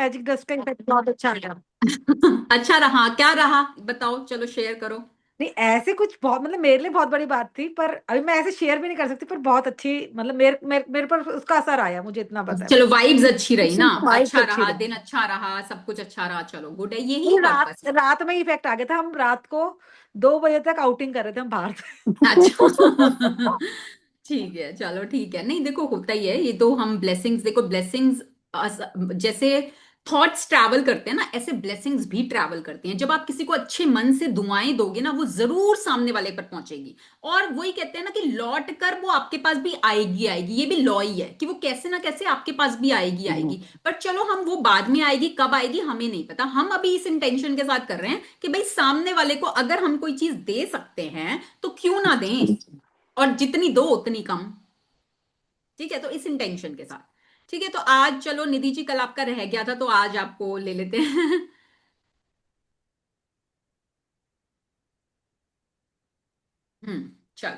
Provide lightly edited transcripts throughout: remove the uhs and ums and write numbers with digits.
Magic dust का effect बहुत अच्छा आया। अच्छा रहा, क्या रहा बताओ, चलो शेयर करो। नहीं ऐसे कुछ बहुत मतलब मेरे लिए बहुत बड़ी बात थी, पर अभी मैं ऐसे शेयर भी नहीं कर सकती, पर बहुत अच्छी मतलब मेरे पर उसका असर आया, मुझे इतना पता है चलो बस। वाइब्स अच्छी रही ना, वाइब्स अच्छा अच्छी रहा, दिन रही। अच्छा रहा, सब कुछ अच्छा रहा, चलो गुड है, यही मतलब पर्पस रात रात में इफेक्ट आ गया था, हम रात को 2 बजे तक आउटिंग कर रहे थे हम बाहर है। अच्छा। से। ठीक है, चलो ठीक है, नहीं देखो होता ही है ये तो, हम ब्लेसिंग्स देखो, ब्लेसिंग्स जैसे थॉट्स ट्रैवल करते हैं ना, ऐसे ब्लेसिंग्स भी ट्रैवल करती हैं। जब आप किसी को अच्छे मन से दुआएं दोगे ना, वो जरूर सामने वाले पर पहुंचेगी। और वही कहते हैं ना कि लौट कर वो आपके पास भी आएगी आएगी, ये भी लॉ ही है कि वो कैसे ना कैसे आपके पास भी आएगी आएगी। पर चलो हम वो बाद में आएगी, कब आएगी हमें नहीं पता, हम अभी इस इंटेंशन के साथ कर रहे हैं कि भाई सामने वाले को अगर हम कोई चीज दे सकते हैं तो क्यों ना दें, और जितनी दो उतनी कम। ठीक है, तो इस इंटेंशन के साथ। ठीक है, तो आज चलो निधि जी, कल आपका रह गया था तो आज आपको ले लेते हैं। चलो,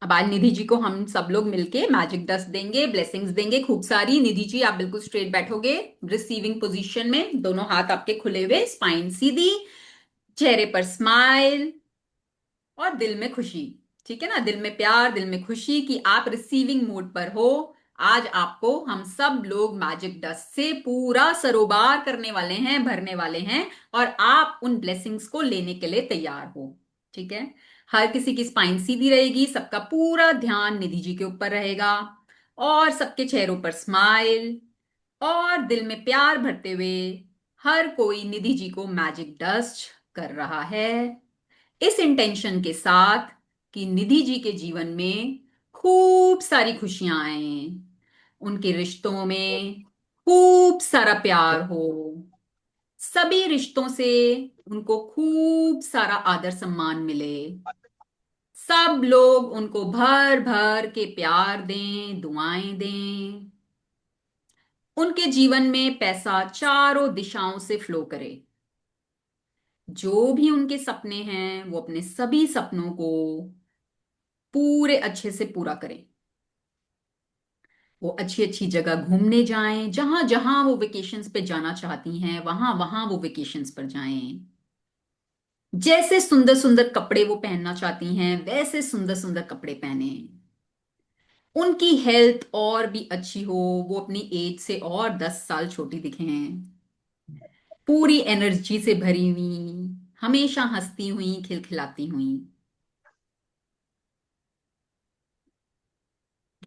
अब आज निधि जी को हम सब लोग मिलके मैजिक डस्ट देंगे, ब्लेसिंग्स देंगे खूब सारी। निधि जी आप बिल्कुल स्ट्रेट बैठोगे, रिसीविंग पोजीशन में, दोनों हाथ आपके खुले हुए, स्पाइन सीधी, चेहरे पर स्माइल और दिल में खुशी। ठीक है ना, दिल में प्यार, दिल में खुशी कि आप रिसीविंग मोड पर हो। आज आपको हम सब लोग मैजिक डस्ट से पूरा सरोबार करने वाले हैं, भरने वाले हैं, और आप उन ब्लेसिंग्स को लेने के लिए तैयार हो। ठीक है, हर किसी की स्पाइन सीधी रहेगी, सबका पूरा ध्यान निधि जी के ऊपर रहेगा, और सबके चेहरों पर स्माइल और दिल में प्यार भरते हुए हर कोई निधि जी को मैजिक डस्ट कर रहा है, इस इंटेंशन के साथ कि निधि जी के जीवन में खूब सारी खुशियां आए, उनके रिश्तों में खूब सारा प्यार हो, सभी रिश्तों से उनको खूब सारा आदर सम्मान मिले, सब लोग उनको भर भर के प्यार दें, दुआएं दें, उनके जीवन में पैसा चारों दिशाओं से फ्लो करे, जो भी उनके सपने हैं वो अपने सभी सपनों को पूरे अच्छे से पूरा करें, वो अच्छी अच्छी जगह घूमने जाएं, जहां जहां वो वेकेशंस पे जाना चाहती हैं वहां वहां वो वेकेशंस पर जाएं, जैसे सुंदर सुंदर कपड़े वो पहनना चाहती हैं वैसे सुंदर सुंदर कपड़े पहने, उनकी हेल्थ और भी अच्छी हो, वो अपनी एज से और 10 साल छोटी दिखें, पूरी एनर्जी से भरी हुई, हमेशा हंसती हुई, खिलखिलाती हुई।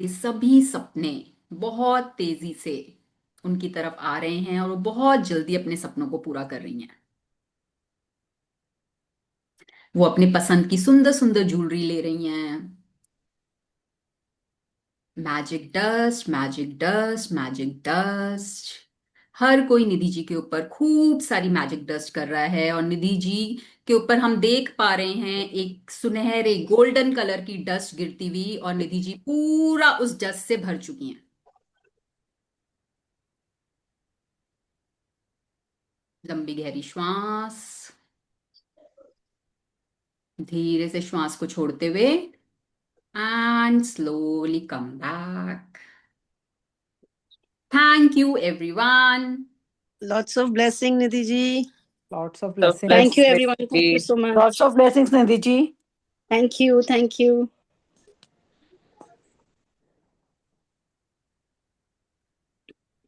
ये सभी सपने बहुत तेजी से उनकी तरफ आ रहे हैं और वो बहुत जल्दी अपने सपनों को पूरा कर रही हैं। वो अपने पसंद की सुंदर सुंदर ज्वेलरी ले रही हैं। Magic dust, magic dust, magic dust, हर कोई निधि जी के ऊपर खूब सारी मैजिक डस्ट कर रहा है, और निधि जी के ऊपर हम देख पा रहे हैं एक सुनहरे गोल्डन कलर की डस्ट गिरती हुई, और निधि जी पूरा उस डस्ट से भर चुकी हैं। लंबी गहरी श्वास, धीरे से श्वास को छोड़ते हुए, and slowly come back. Thank you everyone. Lots of blessing, Nidhi ji. Lots of Thank blessings. you, everyone. Thank you so much. Lots of blessings Nidhi ji. Thank you. Thank you.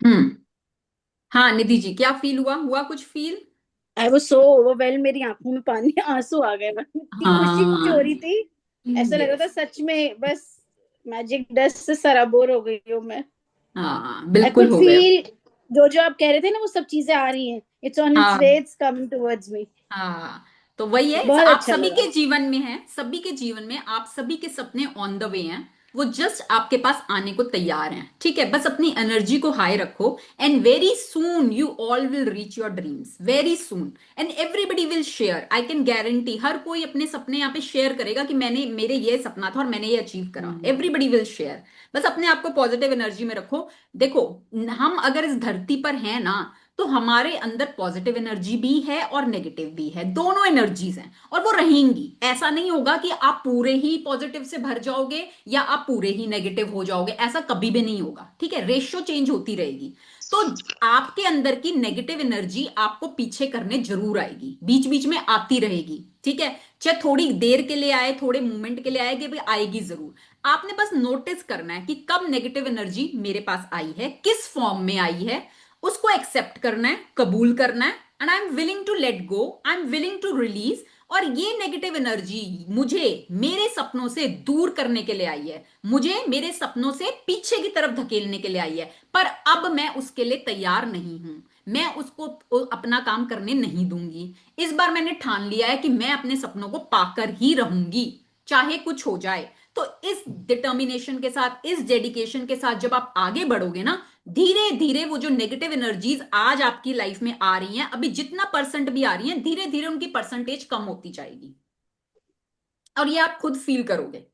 हम्म, हाँ निधि जी, क्या फील हुआ, हुआ कुछ feel? I was so overwhelmed. मेरी आंखों में पानी आंसू आ गए, मतलब इतनी खुशी हाँ, हो रही थी। ऐसा लग रहा था यस, सच में बस मैजिक डस्ट से सराबोर हो गई हूँ मैं। हाँ I बिल्कुल could हो गए। feel जो आप कह रहे थे ना, वो सब चीजें आ रही हैं। It's on its way. हाँ, It's coming towards me. हाँ, तो वही है, बहुत आप अच्छा सभी लगा। के जीवन में है, सभी के जीवन में आप सभी के सपने ऑन द वे हैं, वो जस्ट आपके पास आने को तैयार हैं। ठीक है, बस अपनी एनर्जी को हाई रखो, and very soon you all will reach your dreams, very soon, and everybody will share, I can guarantee हर कोई अपने सपने यहाँ पे शेयर करेगा कि मैंने, मेरे ये सपना था और मैंने ये अचीव करा, एवरीबडी विल शेयर। बस अपने आप को पॉजिटिव एनर्जी में रखो। देखो, हम अगर इस धरती पर हैं ना, तो हमारे अंदर पॉजिटिव एनर्जी भी है और नेगेटिव भी है, दोनों एनर्जीज हैं और वो रहेंगी। ऐसा नहीं होगा कि आप पूरे ही पॉजिटिव से भर जाओगे या आप पूरे ही नेगेटिव हो जाओगे, ऐसा कभी भी नहीं होगा, ठीक है। रेशियो चेंज होती रहेगी। तो आपके अंदर की नेगेटिव एनर्जी आपको पीछे करने जरूर आएगी, बीच बीच में आती रहेगी, ठीक है। चाहे थोड़ी देर के लिए आए, थोड़े मोमेंट के लिए आएगी, भी आएगी जरूर। आपने बस नोटिस करना है कि कब नेगेटिव एनर्जी मेरे पास आई है, किस फॉर्म में आई है, उसको एक्सेप्ट करना है, कबूल करना है, and I am willing to let go, I am willing to release. और ये नेगेटिव एनर्जी मुझे मेरे सपनों से दूर करने के लिए आई है, मुझे मेरे सपनों से पीछे की तरफ धकेलने के लिए आई है, पर अब मैं उसके लिए तैयार नहीं हूं, मैं उसको अपना काम करने नहीं दूंगी। इस बार मैंने ठान लिया है कि मैं अपने सपनों को पाकर ही रहूंगी, चाहे कुछ हो जाए। तो इस डिटर्मिनेशन के साथ, इस डेडिकेशन के साथ जब आप आगे बढ़ोगे ना, धीरे धीरे वो जो नेगेटिव एनर्जीज आज आपकी लाइफ में आ रही हैं, अभी जितना परसेंट भी आ रही हैं, धीरे धीरे उनकी परसेंटेज कम होती जाएगी। और ये आप खुद फील करोगे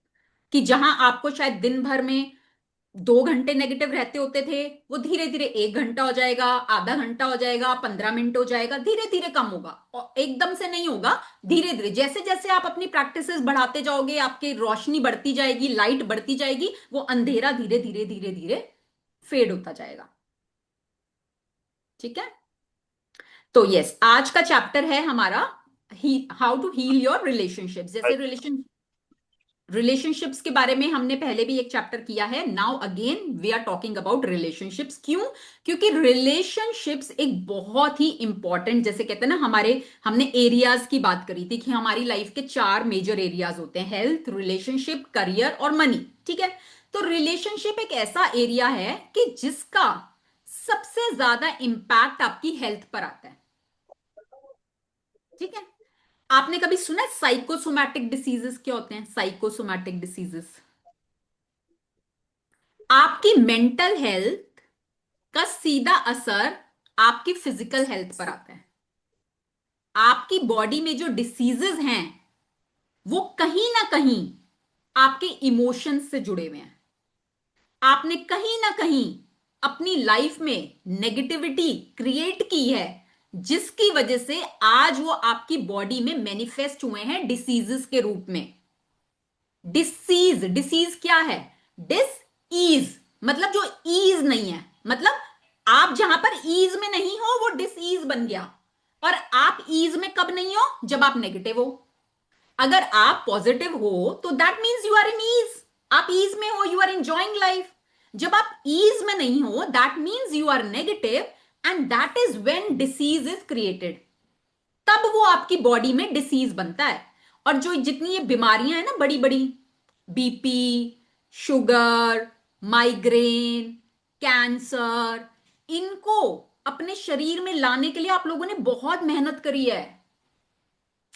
कि जहां आपको शायद दिन भर में 2 घंटे नेगेटिव रहते होते थे, वो धीरे धीरे 1 घंटा हो जाएगा, आधा घंटा हो जाएगा, 15 मिनट हो जाएगा, धीरे धीरे कम होगा। और एकदम से नहीं होगा, धीरे धीरे जैसे जैसे आप अपनी प्रैक्टिसेस बढ़ाते जाओगे, आपकी रोशनी बढ़ती जाएगी, लाइट बढ़ती जाएगी, वो अंधेरा धीरे धीरे धीरे धीरे फेड होता जाएगा, ठीक है। तो यस, आज का चैप्टर है हमारा how to heal your relationships. जैसे रिलेशनशिप्स के बारे में हमने पहले भी एक चैप्टर किया है, now again we are talking about relationships. क्यों? क्योंकि रिलेशनशिप्स एक बहुत ही इंपॉर्टेंट, जैसे कहते हैं ना, हमने एरियाज की बात करी थी कि हमारी लाइफ के 4 मेजर एरियाज होते हैं, हेल्थ, रिलेशनशिप, करियर और मनी, ठीक है। तो रिलेशनशिप एक ऐसा एरिया है कि जिसका सबसे ज्यादा इंपैक्ट आपकी हेल्थ पर आता है, ठीक है। आपने कभी सुना है साइकोसोमैटिक डिसीजेस क्या होते हैं? साइकोसोमैटिक डिसीजेस आपकी मेंटल हेल्थ का सीधा असर आपकी फिजिकल हेल्थ पर आता है। आपकी बॉडी में जो डिसीजेस हैं वो कहीं ना कहीं आपके इमोशंस से जुड़े हुए हैं। आपने कहीं ना कहीं अपनी लाइफ में नेगेटिविटी क्रिएट की है, जिसकी वजह से आज वो आपकी बॉडी में मैनिफेस्ट हुए हैं डिसीजेस के रूप में। डिसीज, डिसीज क्या है? डिस ईज, मतलब जो ईज नहीं है, मतलब आप जहां पर ईज में नहीं हो वो डिस ईज बन गया। और आप ईज में कब नहीं हो? जब आप नेगेटिव हो। अगर आप पॉजिटिव हो तो that means you are in ease, आप ईज में हो, यू आर एंजॉइंग लाइफ। जब आप ईज में नहीं हो that means you are negative, and that is when disease is created. तब वो आपकी बॉडी में डिसीज बनता है। और जो जितनी ये बीमारियां हैं ना, बड़ी बड़ी, बीपी, शुगर, माइग्रेन, कैंसर, इनको अपने शरीर में लाने के लिए आप लोगों ने बहुत मेहनत करी है।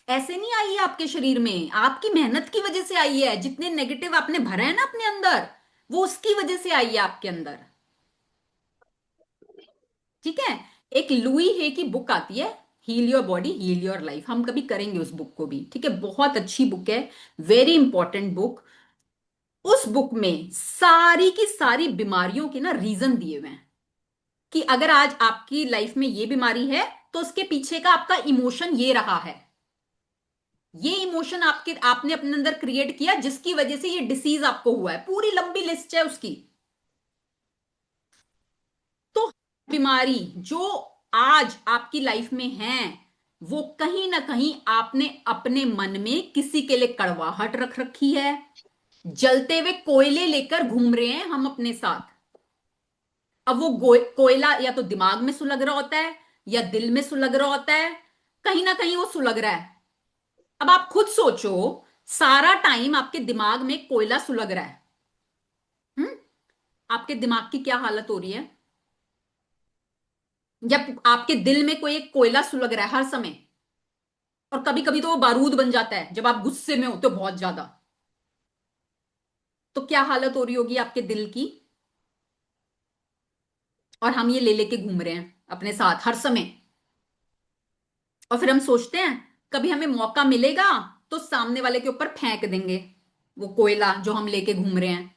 ऐसे नहीं आई है आपके शरीर में, आपकी मेहनत की वजह से आई है। जितने नेगेटिव आपने भरे हैं ना अपने अंदर, वो उसकी वजह से आई है आपके अंदर, ठीक है। एक लुई हे की बुक आती है, heal your body heal your life, हम कभी करेंगे उस बुक को भी, ठीक है। बहुत अच्छी बुक है, वेरी इंपॉर्टेंट बुक। उस बुक में सारी की सारी बीमारियों के ना रीजन दिए हुए हैं कि अगर आज आपकी लाइफ में ये बीमारी है तो उसके पीछे का आपका इमोशन ये रहा है, ये इमोशन आपने अपने अंदर क्रिएट किया, जिसकी वजह से ये डिसीज आपको हुआ है। पूरी लंबी लिस्ट है उसकी। तो बीमारी जो आज आपकी लाइफ में है, वो कहीं ना कहीं आपने अपने मन में किसी के लिए कड़वाहट रख रखी है। जलते हुए कोयले लेकर घूम रहे हैं हम अपने साथ। अब वो कोयला या तो दिमाग में सुलग रहा होता है या दिल में सुलग रहा होता है, कहीं ना कहीं वो सुलग रहा है। अब आप खुद सोचो, सारा टाइम आपके दिमाग में कोयला सुलग रहा है, हम्म, आपके दिमाग की क्या हालत हो रही है? जब आपके दिल में कोई एक कोयला सुलग रहा है हर समय, और कभी कभी तो वो बारूद बन जाता है जब आप गुस्से में होते हो बहुत ज्यादा, तो क्या हालत हो रही होगी आपके दिल की? और हम ये ले लेके घूम रहे हैं अपने साथ हर समय। और फिर हम सोचते हैं कभी हमें मौका मिलेगा तो सामने वाले के ऊपर फेंक देंगे वो कोयला जो हम लेके घूम रहे हैं।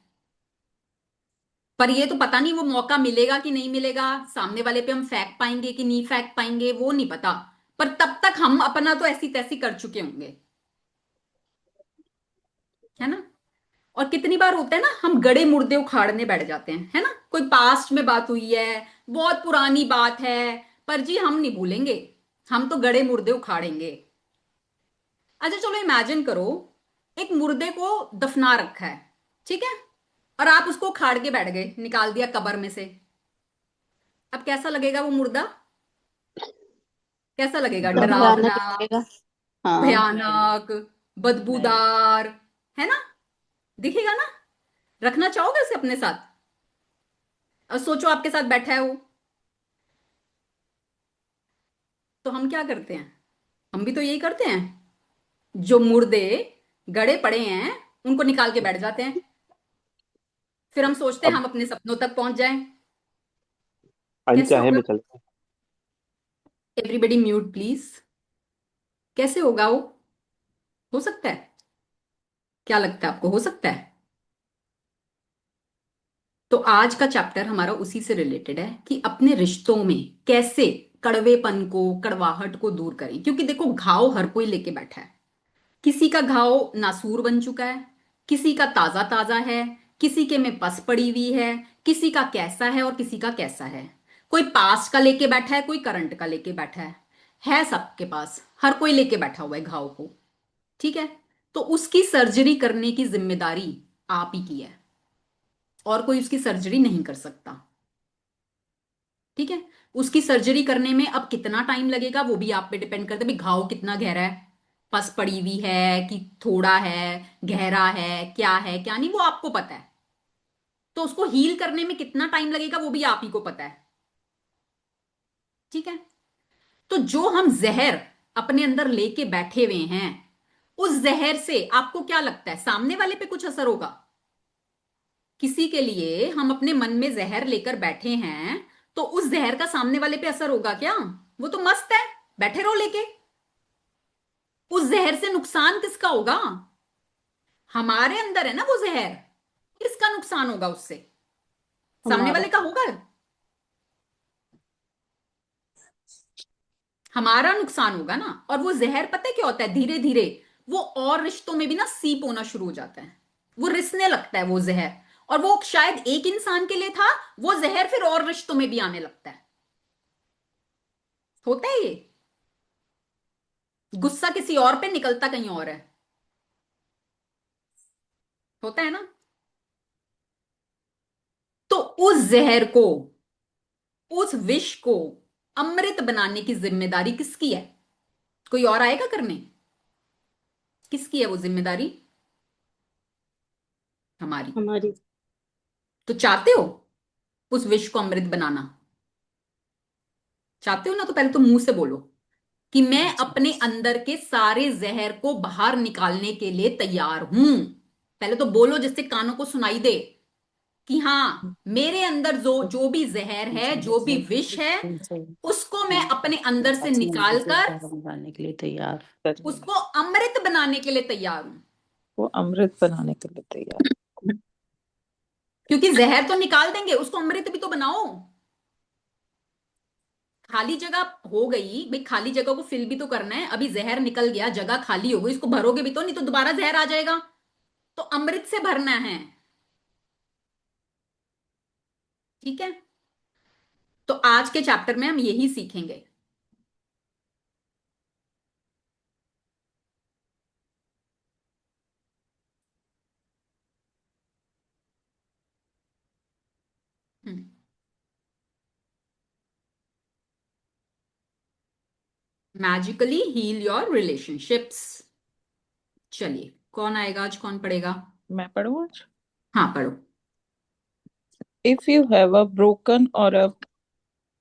पर ये तो पता नहीं वो मौका मिलेगा कि नहीं मिलेगा, सामने वाले पे हम फेंक पाएंगे कि नहीं फेंक पाएंगे, वो नहीं पता। पर तब तक हम अपना तो ऐसी तैसी कर चुके होंगे, है ना। और कितनी बार होता है ना, हम गड़े मुर्दे उखाड़ने बैठ जाते हैं, है ना। कोई पास्ट में बात हुई है, बहुत पुरानी बात है, पर जी हम नहीं भूलेंगे, हम तो गड़े मुर्दे उखाड़ेंगे। अच्छा चलो इमेजिन करो, एक मुर्दे को दफना रखा है, ठीक है, और आप उसको उखाड़ के बैठ गए, निकाल दिया कब्र में से। अब कैसा लगेगा वो मुर्दा? कैसा लगेगा? तब डरावना, भयानक लगेगा। हाँ। भयानक, बदबूदार, है ना। दिखेगा ना। रखना चाहोगे उसे अपने साथ? और सोचो आपके साथ बैठा है वो, तो हम क्या करते हैं? हम भी तो यही करते हैं, जो मुर्दे गड़े पड़े हैं उनको निकाल के बैठ जाते हैं। फिर हम सोचते हैं अब हम अपने सपनों तक पहुंच जाएं। कैसे अनचाहे होगा? में चलते एवरीबडी म्यूट प्लीज। कैसे होगा वो? हो सकता है? क्या लगता है आपको, हो सकता है? तो आज का चैप्टर हमारा उसी से रिलेटेड है कि अपने रिश्तों में कैसे कड़वेपन को, कड़वाहट को दूर करें। क्योंकि देखो, घाव हर कोई लेके बैठा है। किसी का घाव नासूर बन चुका है, किसी का ताजा ताजा है, किसी के में पस पड़ी हुई है, किसी का कैसा है और किसी का कैसा है। कोई पास्ट का लेके बैठा है, कोई करंट का लेके बैठा है सबके पास, हर कोई लेके बैठा हुआ है घाव को। ठीक है। तो उसकी सर्जरी करने की जिम्मेदारी आप ही की है, और कोई उसकी सर्जरी नहीं कर सकता। ठीक है। उसकी सर्जरी करने में अब कितना टाइम लगेगा वो भी आप पे डिपेंड करता है, भाई घाव कितना गहरा है, पस पड़ी हुई है कि थोड़ा है, गहरा है, क्या नहीं, वो आपको पता है। तो उसको हील करने में कितना टाइम लगेगा वो भी आप ही को पता है। ठीक है। तो जो हम जहर अपने अंदर लेके बैठे हुए हैं, उस जहर से आपको क्या लगता है सामने वाले पे कुछ असर होगा? किसी के लिए हम अपने मन में जहर लेकर बैठे हैं, तो उस जहर का सामने वाले पे असर होगा क्या? वो तो मस्त है, बैठे रहो लेके। उस जहर से नुकसान किसका होगा? हमारे अंदर है ना वो जहर, किसका नुकसान होगा उससे? सामने हमारा। वाले का होगा। हमारा नुकसान होगा ना। और वो जहर पता है क्या होता है, धीरे धीरे वो और रिश्तों में भी ना सीप होना शुरू हो जाता है, वो रिसने लगता है वो जहर। और वो शायद एक इंसान के लिए था, वो जहर फिर और रिश्तों में भी आने लगता है। होता है ये। गुस्सा किसी और पे निकलता कहीं और है। होता है ना। तो उस जहर को, उस विष को अमृत बनाने की जिम्मेदारी किसकी है? कोई और आएगा करने? किसकी है वो जिम्मेदारी? हमारी। हमारी। तो चाहते हो उस विष को अमृत बनाना? चाहते हो ना, तो पहले तो मुंह से बोलो कि मैं अपने अंदर के सारे जहर को बाहर निकालने के लिए तैयार हूं। पहले तो बोलो जिससे कानों को सुनाई दे कि हाँ, मेरे अंदर जो जो भी जहर है, जो भी विष है, उसको मैं अपने अंदर से निकाल कर बनाने के लिए तैयार, उसको अमृत बनाने के लिए तैयार हूं। वो अमृत बनाने के लिए तैयार। क्योंकि जहर तो निकाल देंगे, उसको अमृत भी तो बनाओ। खाली जगह हो गई भाई, खाली जगह को फिल भी तो करना है। अभी जहर निकल गया, जगह खाली हो गई, इसको भरोगे भी तो, नहीं तो दोबारा जहर आ जाएगा। तो अमृत से भरना है। ठीक है। तो आज के चैप्टर में हम यही सीखेंगे। Magically heal your relationships. चलिए, कौन आएगा आज, कौन पढ़ेगा? मैं पढ़ूं आज? हाँ पढ़ो। If you have a broken or a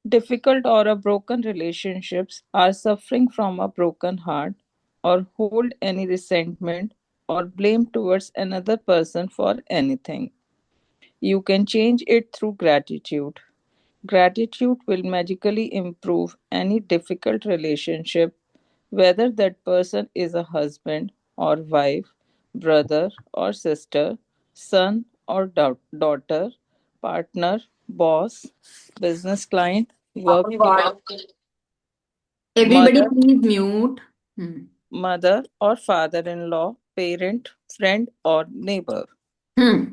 difficult or a broken relationships, are suffering from a broken heart, or hold any resentment or blame towards another person for anything, you can change it through gratitude. Gratitude will magically improve any difficult relationship, whether that person is a husband or wife, brother or sister, son or daughter, partner, boss, business client, work colleague, everybody mother, please mute. mother or father-in-law, parent, friend or neighbor. हम्म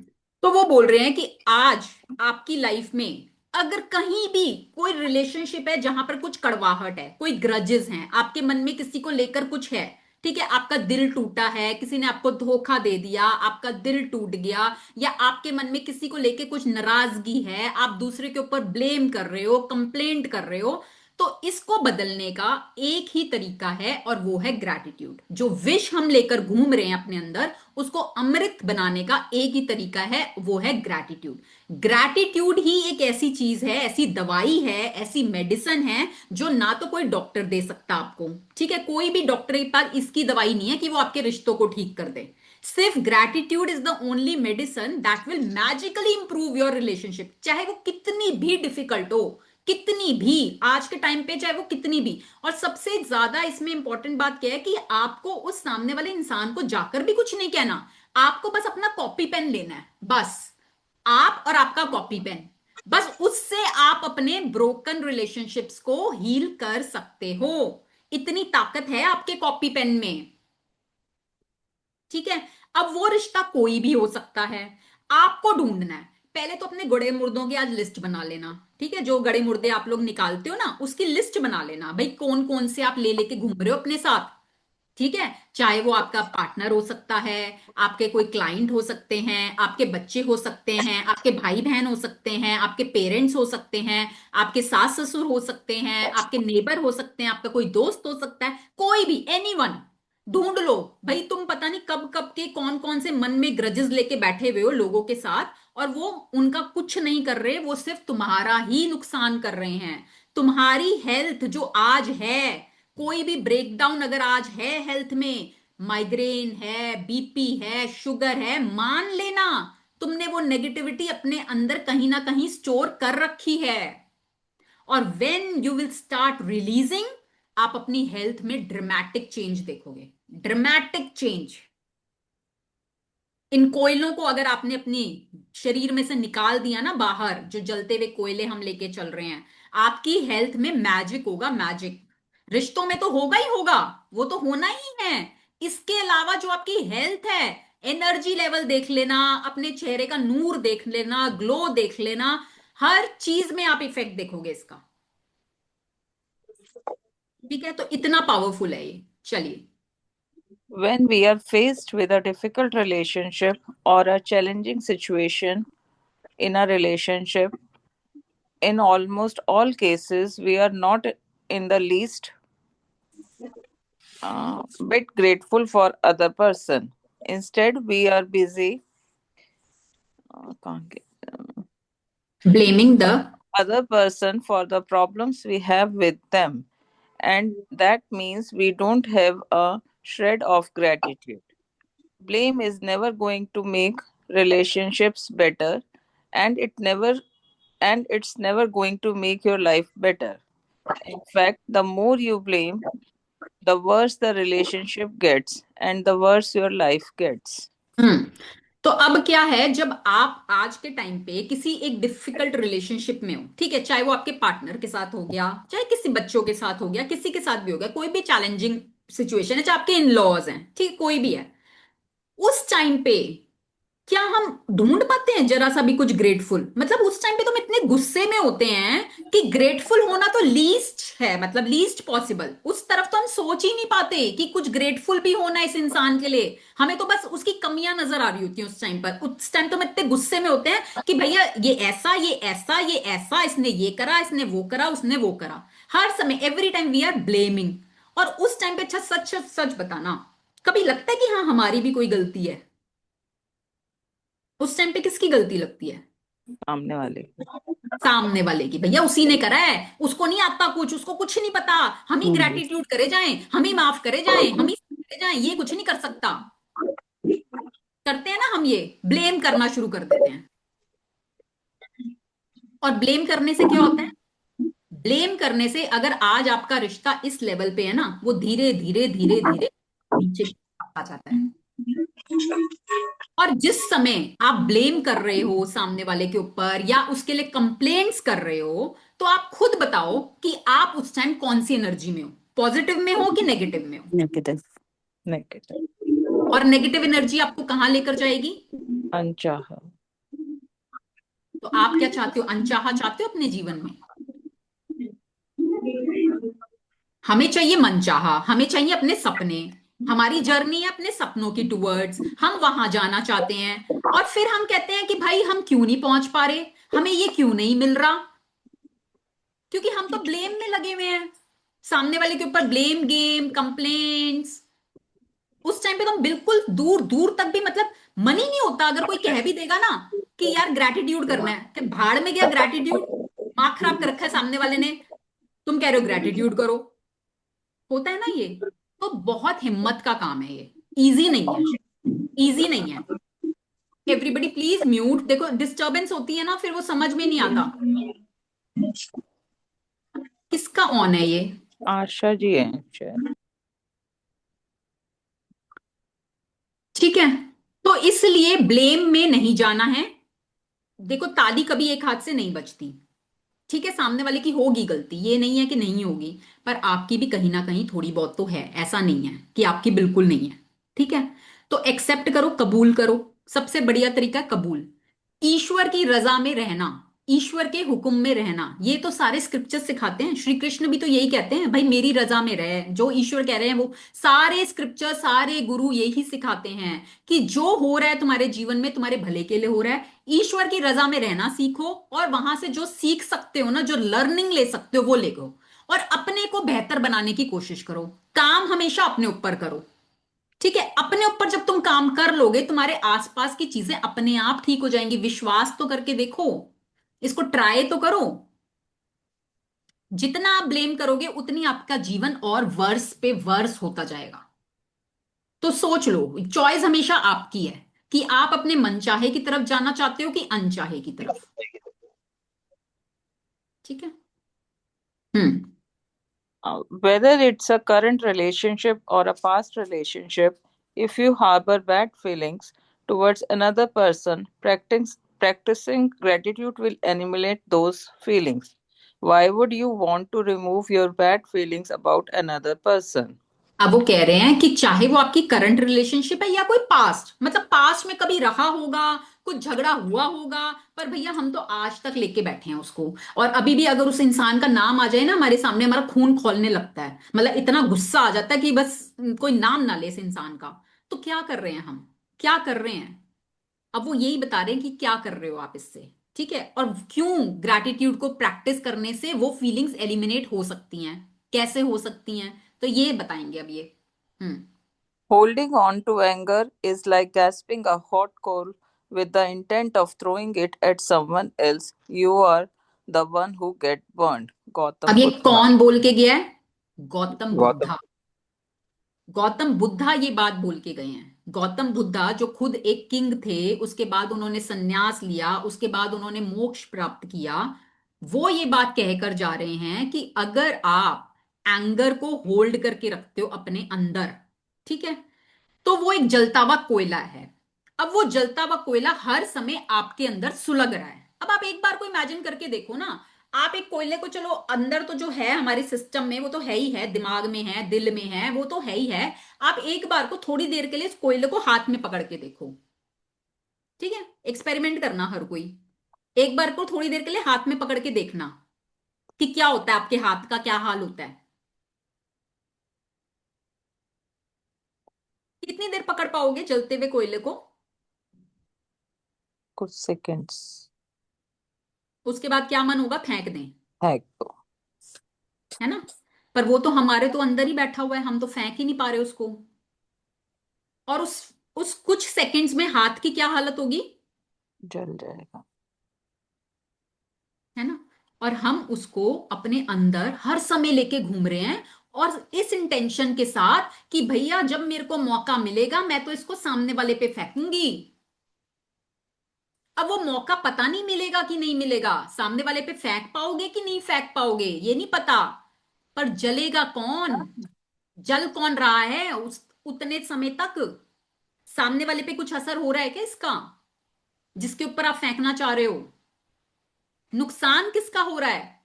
तो वो बोल रहे हैं कि आज आपकी life में अगर कहीं भी कोई रिलेशनशिप है जहां पर कुछ कड़वाहट है, कोई ग्रजेस हैं, आपके मन में किसी को लेकर कुछ है, ठीक है, आपका दिल टूटा है, किसी ने आपको धोखा दे दिया, आपका दिल टूट गया, या आपके मन में किसी को लेकर कुछ नाराजगी है, आप दूसरे के ऊपर ब्लेम कर रहे हो, कंप्लेंट कर रहे हो, तो इसको बदलने का एक ही तरीका है और वो है ग्रैटिट्यूड। जो विश हम लेकर घूम रहे हैं अपने अंदर, उसको अमृत बनाने का एक ही तरीका है, वो है ग्रैटिट्यूड। ग्रैटिट्यूड ही एक ऐसी चीज है, ऐसी दवाई है, ऐसी मेडिसिन है जो ना तो कोई डॉक्टर दे सकता आपको, ठीक है, कोई भी डॉक्टर के पास इसकी दवाई नहीं है कि वो आपके रिश्तों को ठीक कर दे। सिर्फ gratitude is the only medicine that will magically improve your relationship, चाहे वो कितनी भी डिफिकल्ट हो, कितनी भी, आज के टाइम पे चाहे वो कितनी भी। और सबसे ज्यादा इसमें इंपॉर्टेंट बात क्या है कि आपको उस सामने वाले इंसान को जाकर भी कुछ नहीं कहना, आपको बस अपना कॉपी पेन लेना है, बस आप और आपका कॉपी पेन, बस उससे आप अपने ब्रोकन रिलेशनशिप्स को हील कर सकते हो। इतनी ताकत है आपके कॉपी पेन में, ठीक है। अब वो रिश्ता कोई भी हो सकता है, आपको ढूंढना है। पहले तो अपने गड़े मुर्दों की आज लिस्ट बना लेना, ठीक है, जो गड़े मुर्दे आप लोग निकालते हो ना, उसकी लिस्ट बना लेना भाई, कौन कौन से आप ले लेके घूम रहे हो अपने साथ, ठीक है। चाहे वो आपका पार्टनर हो सकता है, आपके कोई क्लाइंट हो सकते हैं, आपके बच्चे हो सकते हैं, आपके भाई बहन हो सकते हैं, आपके पेरेंट्स हो सकते हैं, आपके सास ससुर हो सकते हैं, आपके नेबर हो सकते हैं, आपका कोई दोस्त हो सकता है, कोई भी, एनीवन ढूंढ लो भाई। तुम पता नहीं कब कब के कौन कौन से मन में ग्रजेस लेके बैठे हुए हो लोगों के साथ, और वो उनका कुछ नहीं कर रहे, वो सिर्फ तुम्हारा ही नुकसान कर रहे हैं। तुम्हारी हेल्थ जो आज है, कोई भी ब्रेकडाउन अगर आज है हेल्थ में, माइग्रेन है, बीपी है, शुगर है, मान लेना तुमने वो नेगेटिविटी अपने अंदर कहीं ना कहीं स्टोर कर रखी है। और when you will start releasing, आप अपनी हेल्थ में ड्रामेटिक चेंज देखोगे, ड्रामेटिक चेंज। इन कोयलों को अगर आपने अपनी शरीर में से निकाल दिया ना बाहर, जो जलते हुए कोयले हम लेके चल रहे हैं, आपकी हेल्थ में मैजिक होगा, मैजिक। रिश्तों में तो होगा ही होगा, वो तो होना ही है। इसके अलावा जो आपकी हेल्थ है, एनर्जी लेवल देख लेना, अपने चेहरे का नूर देख लेना, ग्लो देख लेना, हर चीज में आप इफेक्ट देखोगे इसका, ठीक है। तो इतना पावरफुल है ये। चलिए, When we are faced with a difficult relationship or a challenging situation in a relationship, in almost all cases, we are not in the least bit grateful for other person. Instead, we are busy can't get, blaming the, other person for the problems we have with them, and that means we don't have a shred of gratitude. Blame is never going to make relationships better, and it's never going to make your life better. In fact, the more you blame, the worse the relationship gets and the worse your life gets. हम्म तो अब क्या है, जब आप आज के time पे किसी एक डिफिकल्ट रिलेशनशिप में हो, ठीक है, चाहे वो आपके पार्टनर के साथ हो गया, चाहे किसी बच्चों के साथ हो गया, किसी के साथ भी हो गया, कोई भी चैलेंजिंग सिचुएशन है, चाहे आपके इन लॉज हैं, ठीक, कोई भी है, उस टाइम पे क्या हम ढूंढ पाते हैं जरा सा भी कुछ ग्रेटफुल? मतलब उस टाइम पे तो हम इतने गुस्से में होते हैं कि ग्रेटफुल होना तो लीस्ट है, मतलब लीस्ट पॉसिबल, उस तरफ तो हम सोच ही नहीं पाते कि कुछ ग्रेटफुल भी होना इस इंसान के लिए। हमें तो बस उसकी कमियां नजर आ रही होती हैं उस टाइम पर। उस टाइम तो हम इतने गुस्से में होते हैं कि भैया ये ऐसा, ये ऐसा, ये ऐसा, इसने ये करा, इसने वो करा, उसने वो करा, हर समय every time we are blaming. और उस टाइम पे अच्छा सच सच सच बताना, कभी लगता है कि हाँ हमारी भी कोई गलती है? उस टाइम पे किसकी गलती लगती है? सामने वाले सामने वाले की, भैया उसी ने करा है, उसको नहीं आता कुछ, उसको कुछ नहीं पता, हम ही ग्रेटिट्यूड करे जाएं, हम ही माफ करे जाएं, हम ही करे जाएं, ये कुछ नहीं कर सकता। करते हैं ना हम, ये ब्लेम करना शुरू कर देते हैं। और ब्लेम करने से क्या होता है? ब्लेम करने से अगर आज आपका रिश्ता इस लेवल पे है ना, वो धीरे धीरे धीरे धीरे नीचे आ जाता है। और जिस समय आप ब्लेम कर रहे हो सामने वाले के ऊपर या उसके लिए कंप्लेंट्स कर रहे हो, तो आप खुद बताओ कि आप उस टाइम कौन सी एनर्जी में हो, पॉजिटिव में हो कि नेगेटिव में हो। नेगेटिव। Negative. और नेगेटिव एनर्जी आपको कहां लेकर जाएगी? Anchaha. तो आप क्या चाहते हो? अनचाहा चाहते हो अपने जीवन में? हमें चाहिए मनचाहा, हमें चाहिए अपने सपने। हमारी जर्नी है अपने सपनों की टूवर्ड्स, हम वहां जाना चाहते हैं। और फिर हम कहते हैं कि भाई हम क्यों नहीं पहुंच पा रहे, हमें ये क्यों नहीं मिल रहा? क्योंकि हम तो ब्लेम में लगे हुए हैं, सामने वाले के ऊपर ब्लेम गेम, कंप्लेंट्स। उस टाइम पे तो हम बिल्कुल दूर दूर तक भी, मतलब मन ही नहीं होता। अगर कोई कह भी देगा ना कि यार ग्रेटिट्यूड करना है, कि भाड़ में गया ग्रेटिट्यूड, दिमाग खराब कर रखा है सामने वाले ने, तुम कह रहे हो ग्रेटिट्यूड करो। होता है ना ये। तो बहुत हिम्मत का काम है ये, इजी नहीं है, इजी नहीं है। Everybody please mute. देखो डिस्टरबेंस होती है ना, फिर वो समझ में नहीं आता किसका ऑन है ये। आशा जी हैं शायद। ठीक है, तो इसलिए ब्लेम में नहीं जाना है। देखो ताली कभी एक हाथ से नहीं बजती। ठीक है, सामने वाले की होगी गलती, ये नहीं है कि नहीं होगी, पर आपकी भी कहीं ना कहीं थोड़ी बहुत तो है। ऐसा नहीं है कि आपकी बिल्कुल नहीं है। ठीक है, तो एक्सेप्ट करो, कबूल करो। सबसे बढ़िया तरीका है कबूल। ईश्वर की रजा में रहना, ईश्वर के हुक्म में रहना, ये तो सारे स्क्रिप्चर सिखाते हैं। श्री कृष्ण भी तो यही कहते हैं, भाई मेरी रजा में रहे। जो ईश्वर कह रहे हैं वो सारे स्क्रिप्चर, सारे गुरु यही सिखाते हैं कि जो हो रहा है तुम्हारे जीवन में तुम्हारे भले के लिए हो रहा है। ईश्वर की रजा में रहना सीखो, और वहां से जो सीख सकते हो ना, जो लर्निंग ले सकते हो वो ले लो, और अपने को बेहतर बनाने की कोशिश करो। काम हमेशा अपने ऊपर करो। ठीक है, अपने ऊपर जब तुम काम कर लोगे, तुम्हारे आसपास की चीजें अपने आप ठीक हो जाएंगी। विश्वास तो करके देखो, इसको ट्राई तो करो। जितना आप ब्लेम करोगे उतनी आपका जीवन और वर्स पे वर्स होता जाएगा। तो सोच लो, चॉइस हमेशा आपकी है कि आप अपने मनचाहे की तरफ जाना चाहते हो कि अनचाहे की तरफ। ठीक है। हम्म। Whether it's a current relationship or a past relationship, if you harbor bad feelings towards another person, practicing gratitude will eliminate those feelings. Why would you want to remove your bad feelings about another person? अब वो कह रहे हैं कि चाहे वो आपकी current relationship है या कोई पास्ट, मतलब पास्ट में कभी रहा होगा, कुछ झगड़ा हुआ होगा, पर भैया हम तो आज तक लेके बैठे हैं उसको। और अभी भी अगर उस इंसान का नाम आ जाए ना हमारे सामने, हमारा खून खौलने लगता है, मतलब इतना गुस्सा आ जाता है कि बस कोई नाम ना ले इस इंसान का। तो क्या कर रहे हैं हम, क्या कर रहे हैं? अब वो यही बता रहे हैं कि क्या कर रहे हो आप इससे। ठीक है, और क्यों ग्रैटिट्यूड को प्रैक्टिस करने से वो फीलिंग्स एलिमिनेट हो सकती हैं, कैसे हो सकती हैं, तो ये बताएंगे अब ये। हम्म। Holding on to anger is like grasping a hot coal with the intent of throwing it at someone else. You are the one who get burned. अब Gautam ये Buddha. कौन बोल के गया है? गौतम Gautam. बुद्धा। गौतम बुद्धा ये बात बोल के गए हैं। गौतम बुद्धा जो खुद एक किंग थे, उसके बाद उन्होंने संन्यास लिया, उसके बाद उन्होंने मोक्ष प्राप्त किया। वो ये बात कहकर जा रहे हैं कि अगर आप एंगर को होल्ड करके रखते हो अपने अंदर, ठीक है, तो वो एक जलता हुआ कोयला है। अब वो जलता हुआ कोयला हर समय आपके अंदर सुलग रहा है। अब आप एक बार को इमेजिन करके देखो ना, आप एक कोयले को, चलो अंदर तो जो है हमारे सिस्टम में वो तो है ही है, दिमाग में है, दिल में है, वो तो है ही है। आप एक बार को थोड़ी देर के लिए इस कोयले को हाथ में पकड़ के देखो। ठीक है, एक्सपेरिमेंट करना हर कोई, एक बार को थोड़ी देर के लिए हाथ में पकड़ के देखना कि क्या होता है, आपके हाथ का क्या हाल होता है। कितनी देर पकड़ पाओगे जलते हुए कोयले को? कुछ seconds. उसके बाद क्या मन होगा? फेंक दें, Hack. है ना? पर वो तो हमारे तो अंदर ही बैठा हुआ है, हम तो फेंक ही नहीं पा रहे उसको। और उस कुछ सेकंड्स में हाथ की क्या हालत होगी, जल जाएगा. है ना? और हम उसको अपने अंदर हर समय लेके घूम रहे हैं, और इस इंटेंशन के साथ कि भैया जब मेरे को मौका मिलेगा मैं तो इसको सामने वाले पे फेंकूंगी। अब वो मौका पता नहीं मिलेगा कि नहीं मिलेगा, सामने वाले पे फेंक पाओगे कि नहीं फेंक पाओगे ये नहीं पता, पर जलेगा कौन, जल कौन रहा है उस उतने समय तक? सामने वाले पे कुछ असर हो रहा है क्या इसका, जिसके ऊपर आप फेंकना चाह रहे हो? नुकसान किसका हो रहा है?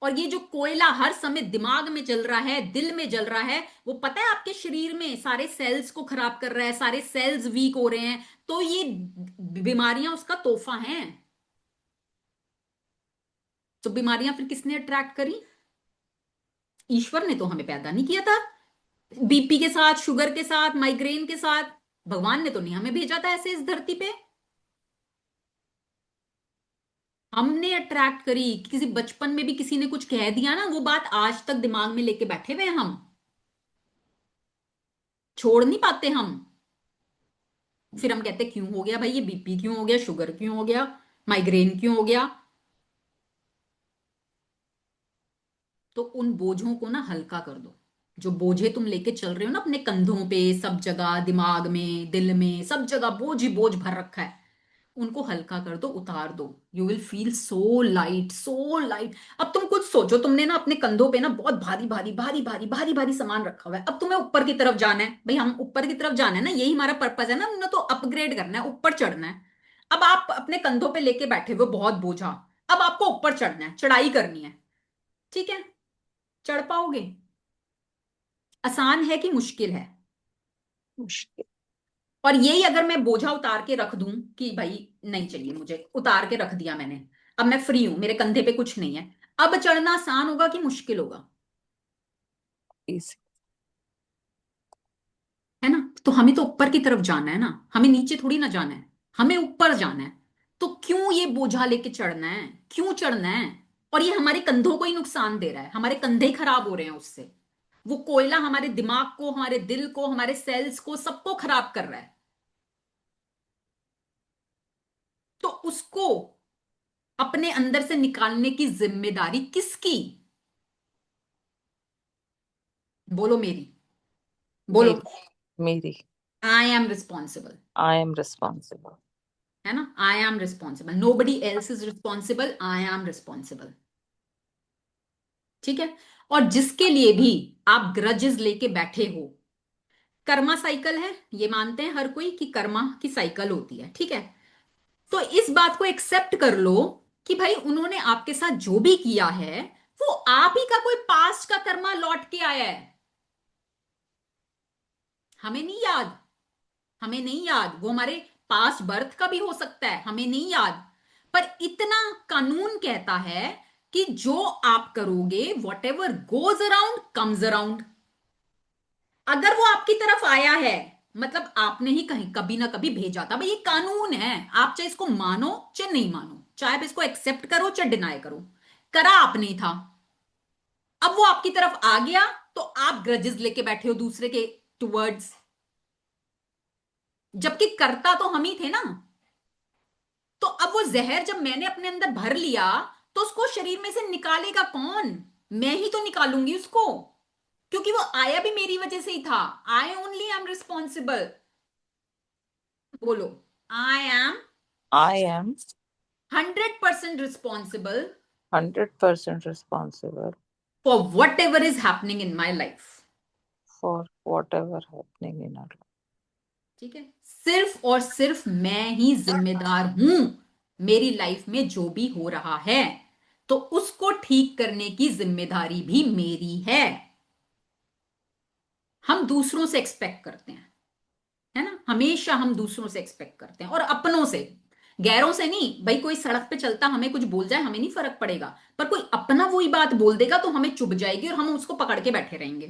और ये जो कोयला हर समय दिमाग में जल रहा है, दिल में जल रहा है, वो पता है आपके शरीर में सारे सेल्स को खराब कर रहा है, सारे सेल्स वीक हो रहे हैं। तो ये बीमारियां उसका तोहफा हैं। तो बीमारियां फिर किसने अट्रैक्ट करी? ईश्वर ने तो हमें पैदा नहीं किया था बीपी के साथ, शुगर के साथ, माइग्रेन के साथ। भगवान ने तो नहीं हमें भेजा था ऐसे इस धरती पे। हमने अट्रैक्ट करी। किसी बचपन में भी किसी ने कुछ कह दिया ना, वो बात आज तक दिमाग में लेके बैठे हुए हैं हम, छोड़ नहीं पाते हम। फिर हम कहते क्यों हो गया भाई, ये बीपी क्यों हो गया, शुगर क्यों हो गया, माइग्रेन क्यों हो गया? तो उन बोझों को ना हल्का कर दो। जो बोझे तुम लेके चल रहे हो ना अपने कंधों पे, सब जगह, दिमाग में, दिल में, सब जगह बोझ ही बोझ भर रखा है, उनको हल्का कर दो, उतार दो। You will feel so light, so light. अब तुम कुछ सोचो, तुमने ना अपने कंधों पे ना बहुत भारी भारी भारी भारी भारी भारी सामान रखा हुआ है। अब तुम्हें ऊपर की तरफ जाना है भाई, हम ऊपर की तरफ जाना है ना, यही हमारा पर्पज है ना, हमने तो अपग्रेड करना है, ऊपर चढ़ना है। अब आप अपने कंधों पे लेके बैठे हुए बहुत बोझा, अब आपको ऊपर चढ़ना है, चढ़ाई करनी है, ठीक है? चढ़ पाओगे? आसान है कि मुश्किल है? मुश्किल। और यही अगर मैं बोझा उतार के रख दूं कि भाई नहीं चाहिए मुझे, उतार के रख दिया मैंने, अब मैं फ्री हूं, मेरे कंधे पे कुछ नहीं है, अब चढ़ना आसान होगा कि मुश्किल होगा? इसी। है ना? तो हमें तो ऊपर की तरफ जाना है ना, हमें नीचे थोड़ी ना जाना है, हमें ऊपर जाना है। तो क्यों ये बोझा लेके चढ़ना है, क्यों चढ़ना है? और ये हमारे कंधों को ही नुकसान दे रहा है, हमारे कंधे खराब हो रहे हैं उससे। वो कोयला हमारे दिमाग को, हमारे दिल को, हमारे सेल्स को, सबको खराब कर रहा है। तो उसको अपने अंदर से निकालने की जिम्मेदारी किसकी? बोलो मेरी, बोलो। मेरी। मेरी। I am responsible. I am responsible. है ना? I am responsible, nobody else is responsible, I am responsible. ठीक है? और जिसके लिए भी आप ग्रजेस लेके बैठे हो, कर्मा साइकिल है, ये मानते हैं हर कोई कि कर्मा की साइकिल होती है, ठीक है? तो इस बात को एक्सेप्ट कर लो कि भाई उन्होंने आपके साथ जो भी किया है, वो आप ही का कोई पास्ट का कर्मा लौट के आया है। हमें नहीं याद, हमें नहीं याद, वो हमारे पास्ट बर्थ का भी हो सकता है, हमें नहीं याद। पर इतना कानून कहता है कि जो आप करोगे, what ever goes around comes around. अगर वो आपकी तरफ आया है, मतलब आपने ही कहीं कभी ना कभी भेजा था भाई, ये कानून है। आप चाहे इसको मानो चाहे नहीं मानो, चाहे आप इसको एक्सेप्ट करो चाहे डिनाई करो, करा आपने ही था। अब वो आपकी तरफ आ गया, तो आप ग्रजेस लेके बैठे हो दूसरे के टुवर्ड्स, जबकि करता तो हम ही थे ना। तो अब वो जहर जब मैंने अपने अंदर भर लिया, तो उसको शरीर में से निकालेगा कौन? मैं ही तो निकालूंगी उसको, क्योंकि वो आया भी मेरी वजह से ही था। I only am responsible. बोलो, I am I am 100% responsible 100% responsible for whatever is happening in my life. for whatever happening in our life. ठीक है? सिर्फ और सिर्फ मैं ही जिम्मेदार हूं मेरी लाइफ में जो भी हो रहा है, तो उसको ठीक करने की जिम्मेदारी भी मेरी है। हम दूसरों से एक्सपेक्ट करते हैं, है ना? हमेशा हम दूसरों से एक्सपेक्ट करते हैं, और अपनों से, गैरों से नहीं। भाई कोई सड़क पे चलता हमें कुछ बोल जाए, हमें नहीं फर्क पड़ेगा, पर कोई अपना वही बात बोल देगा तो हमें चुभ जाएगी और हम उसको पकड़ के बैठे रहेंगे,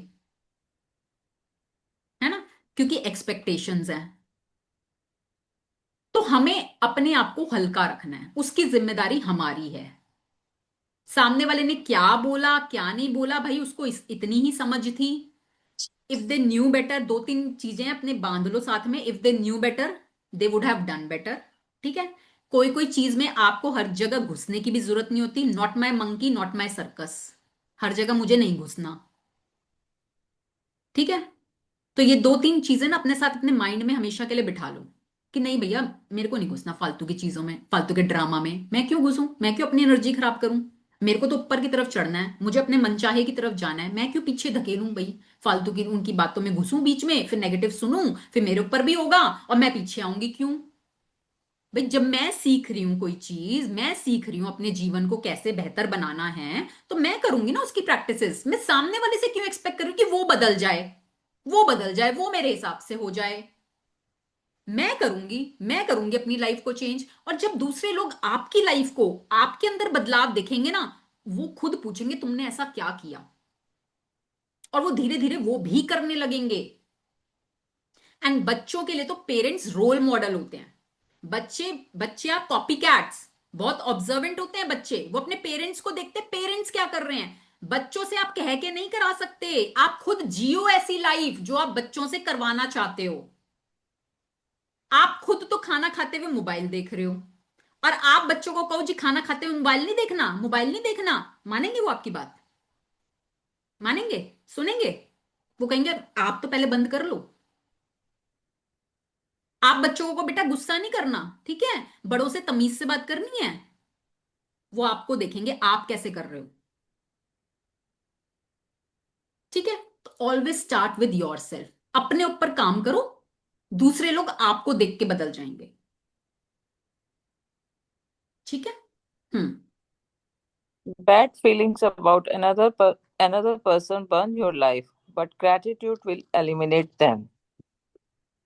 है ना? क्योंकि एक्सपेक्टेशंस हैं। तो हमें अपने आप को हल्का रखना है, उसकी जिम्मेदारी हमारी है। सामने वाले ने क्या बोला क्या नहीं बोला, भाई उसको इतनी ही समझ थी। इफ दे न्यू बेटर, दो तीन चीजें अपने बांध लो साथ में, if they knew better they would have done better. ठीक है? कोई कोई चीज में आपको हर जगह घुसने की भी जरूरत नहीं होती। Not my monkey not my circus, हर जगह मुझे नहीं घुसना। ठीक है? तो ये दो तीन चीजें ना अपने साथ, अपने माइंड में हमेशा के लिए बिठा लो कि नहीं भैया, मेरे को नहीं घुसना फालतू की चीजों में, फालतू के ड्रामा में। मैं क्यों घुसूं, मैं क्यों अपनी एनर्जी खराब करूं, मेरे को तो ऊपर की तरफ चढ़ना है, मुझे अपने मनचाहे की तरफ जाना है, मैं क्यों पीछे धकेलूं भाई, फालतू की उनकी बातों में घुसूं बीच में, फिर नेगेटिव सुनूं, फिर मेरे ऊपर भी होगा और मैं पीछे आऊंगी क्यों? भाई जब मैं सीख रही हूं कोई चीज, मैं सीख रही हूं अपने जीवन को कैसे बेहतर बनाना है, तो मैं करूंगी ना उसकी प्रैक्टिसेस। मैं सामने वाले से क्यों एक्सपेक्ट करूं कि वो बदल जाए, वो बदल जाए, वो मेरे हिसाब से हो जाए? मैं करूंगी अपनी लाइफ को चेंज। और जब दूसरे लोग आपकी लाइफ को, आपके अंदर बदलाव देखेंगे ना, वो खुद पूछेंगे तुमने ऐसा क्या किया, और वो धीरे धीरे वो भी करने लगेंगे। एंड बच्चों के लिए तो पेरेंट्स रोल मॉडल होते हैं। बच्चे बच्चे आप कॉपी कैट्स, बहुत ऑब्जर्वेंट होते हैं बच्चे, वो अपने पेरेंट्स को देखते हैं पेरेंट्स क्या कर रहे हैं। बच्चों से आप कह के नहीं करा सकते, आप खुद जियो ऐसी लाइफ जो आप बच्चों से करवाना चाहते हो। आप खुद तो खाना खाते हुए मोबाइल देख रहे हो, और आप बच्चों को कहो जी खाना खाते हुए मोबाइल नहीं देखना, मोबाइल नहीं देखना, मानेंगे वो आपकी बात? मानेंगे? सुनेंगे? वो कहेंगे आप तो पहले बंद कर लो। आप बच्चों को बेटा गुस्सा नहीं करना, ठीक है, बड़ों से तमीज से बात करनी है, वो आपको देखेंगे आप कैसे कर रहे हो। ठीक है, तो always start with your self, अपने ऊपर काम करो, दूसरे लोग आपको देख के बदल जाएंगे। ठीक है। हम्म। Bad feelings about another person burn your life, but gratitude will eliminate them.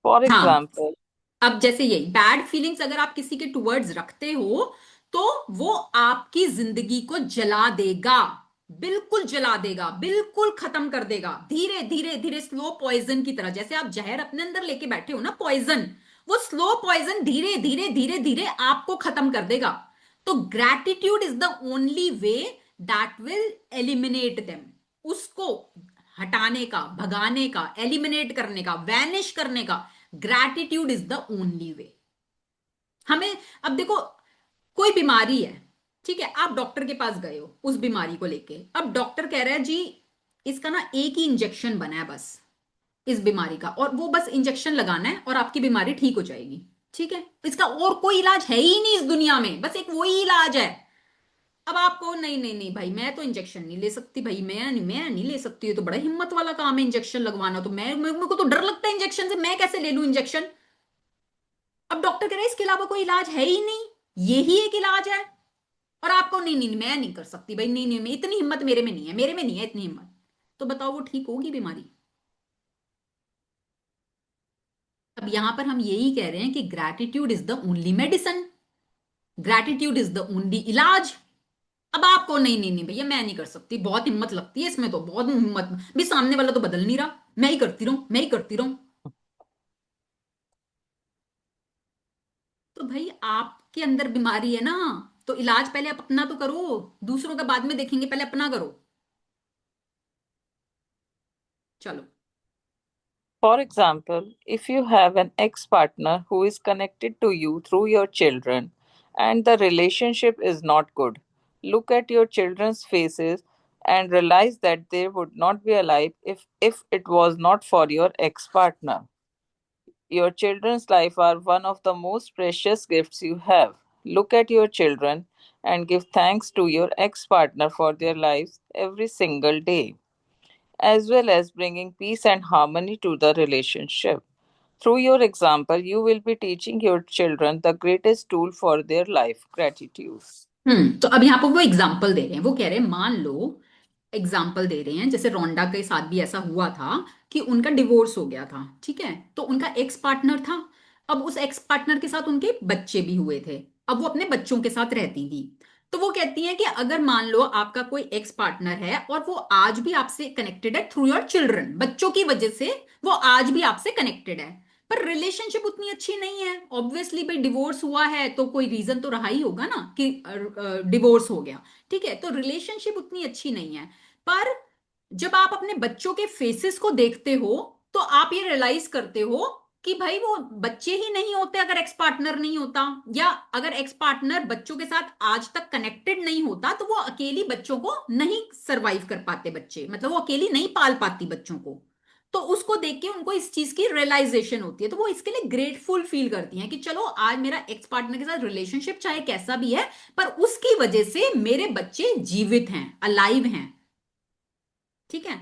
For हाँ, example, अब जैसे यही बैड फीलिंग्स अगर आप किसी के टुवर्ड्स रखते हो, तो वो आपकी जिंदगी को जला देगा, बिल्कुल जला देगा, बिल्कुल खत्म कर देगा, धीरे धीरे धीरे, स्लो पॉइजन की तरह। जैसे आप जहर अपने अंदर लेके बैठे हो ना, पॉइजन, वो स्लो पॉइजन धीरे धीरे धीरे धीरे आपको खत्म कर देगा। तो gratitude is the only way that will eliminate them. उसको हटाने का, भगाने का, एलिमिनेट करने का, वैनिश करने का, ग्रैटिट्यूड इज द ओनली वे। हमें, अब देखो, कोई बीमारी है, ठीक है, आप डॉक्टर के पास गए हो उस बीमारी को लेके, अब डॉक्टर कह रहा है जी इसका ना एक ही इंजेक्शन बना है बस इस बीमारी का, और वो बस इंजेक्शन लगाना है और आपकी बीमारी ठीक हो जाएगी। ठीक है, इसका और कोई इलाज है ही नहीं इस दुनिया में, बस एक वही इलाज है। अब आपको नहीं नहीं नहीं भाई मैं तो इंजेक्शन नहीं ले सकती, भाई मैं नहीं ले सकती, ये तो बड़ा हिम्मत वाला काम है इंजेक्शन लगवाना, तो मेरे को तो डर लगता है इंजेक्शन से, मैं कैसे ले लूं इंजेक्शन? अब डॉक्टर कह रहे हैं इसके अलावा कोई इलाज है ही नहीं, यही एक इलाज है। और आपको नहीं नहीं मैं नहीं कर सकती भाई, नहीं नहीं मैं इतनी हिम्मत मेरे में नहीं है, मेरे में नहीं है इतनी हिम्मत, तो बताओ वो ठीक होगी बीमारी? अब यहां पर हम यही कह रहे हैं कि gratitude is the only medicine, gratitude is the only इलाज। अब आपको नहीं नहीं नहीं भैया मैं नहीं कर सकती, बहुत हिम्मत लगती है इसमें, तो बहुत हिम्मत भी, सामने वाला तो बदल नहीं रहा, मैं ही करती रहूं, मैं ही करती रहूं। तो भाई आपके अंदर बीमारी है ना, तो इलाज पहले आप अपना तो करो, दूसरों का बाद में देखेंगे, पहले अपना करो। चलो। for example, if you have an ex-partner who is connected to you through your children and the relationship is not good, look at your children's faces and realize that they would not be alive if it was not for your ex-partner. Your children's life are one of the most precious gifts you have. Look at your children and give thanks to your ex-partner for their lives every single day, as well as bringing peace and harmony to the relationship. Through your example, you will be teaching your children the greatest tool for their life, gratitude. तो अब यहाँ पर वो example दे रहे हैं, वो कह रहे हैं मान लो, एग्जाम्पल दे रहे हैं जैसे रोंडा के साथ भी ऐसा हुआ था कि उनका डिवोर्स हो गया था, ठीक है, तो उनका एक्स पार्टनर था, अब उस एक्स पार्टनर के साथ उनके बच्चे भी हुए थे, अब वो अपने बच्चों के साथ रहती थी। तो वो कहती हैं कि अगर मान लो आपका कोई एक्स पार्टनर है और वो आज भी आपसे कनेक्टेड है थ्रू योर चिल्ड्रन, बच्चों की वजह से वो आज भी आपसे कनेक्टेड है, पर रिलेशनशिप उतनी अच्छी नहीं है, ऑब्वियसली भाई डिवोर्स हुआ है तो कोई रीजन तो रहा ही होगा ना कि डिवोर्स हो गया, ठीक है, तो रिलेशनशिप उतनी अच्छी नहीं है। पर जब आप अपने बच्चों के फेसेस को देखते हो तो आप ये रियलाइज करते हो कि भाई वो बच्चे ही नहीं होते अगर एक्स पार्टनर नहीं होता, या अगर एक्स पार्टनर बच्चों के साथ आज तक कनेक्टेड नहीं होता तो वो अकेली बच्चों को नहीं सरवाइव कर पाते, बच्चे मतलब वो अकेली नहीं पाल पाती बच्चों को। तो उसको देख के उनको इस चीज की रियलाइजेशन होती है, तो वो इसके लिए ग्रेटफुल फील करती हैं कि चलो आज मेरा एक्स पार्टनर के साथ रिलेशनशिप चाहे कैसा भी है, पर उसकी वजह से मेरे बच्चे जीवित हैं, अलाइव हैं। ठीक है,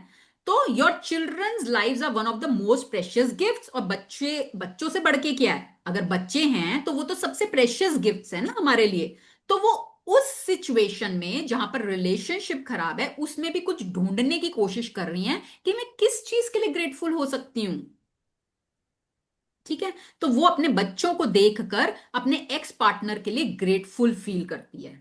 तो your children's lives are one of the most precious gifts. और बच्चों से बढ़ के क्या है, अगर बच्चे हैं तो वो तो सबसे प्रेशियस गिफ्ट्स है ना हमारे लिए। तो वो उस सिचुएशन में जहां पर रिलेशनशिप खराब है उसमें भी कुछ ढूंढने की कोशिश कर रही हैं कि मैं किस चीज के लिए ग्रेटफुल हो सकती हूं। ठीक है, तो वो अपने बच्चों को देखकर अपने एक्स पार्टनर के लिए ग्रेटफुल फील करती है,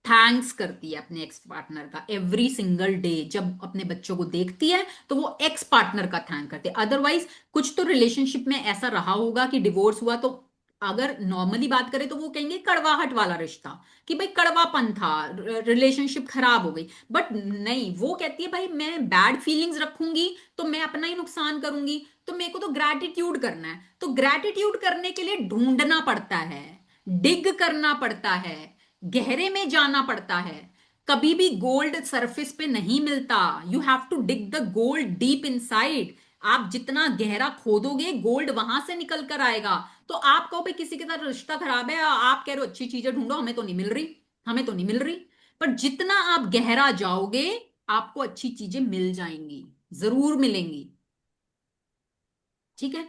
थैंक्स करती है अपने एक्स पार्टनर का एवरी सिंगल डे। जब अपने बच्चों को देखती है तो वो एक्स पार्टनर का थैंक करती है। अदरवाइज कुछ तो रिलेशनशिप में ऐसा रहा होगा कि डिवोर्स हुआ, तो अगर नॉर्मली बात करें तो वो कहेंगे कड़वाहट वाला रिश्ता, कि भाई कड़वापन था, रिलेशनशिप खराब हो गई। बट नहीं, वो कहती है भाई मैं बैड फीलिंग्स रखूंगी तो मैं अपना ही नुकसान करूंगी, तो मेरे को तो ग्रैटिट्यूड करना है। तो ग्रैटिट्यूड करने के लिए ढूंढना पड़ता है, डिग करना पड़ता है, गहरे में जाना पड़ता है। कभी भी गोल्ड सरफेस पे नहीं मिलता, you have to dig the gold deep inside. आप जितना गहरा खोदोगे गोल्ड वहां से निकल कर आएगा। तो आप कहो भाई किसी के साथ रिश्ता खराब है, आप कह रहे हो अच्छी चीजें ढूंढो, हमें तो नहीं मिल रही, हमें तो नहीं मिल रही। पर जितना आप गहरा जाओगे आपको अच्छी चीजें मिल जाएंगी, जरूर मिलेंगी। ठीक है,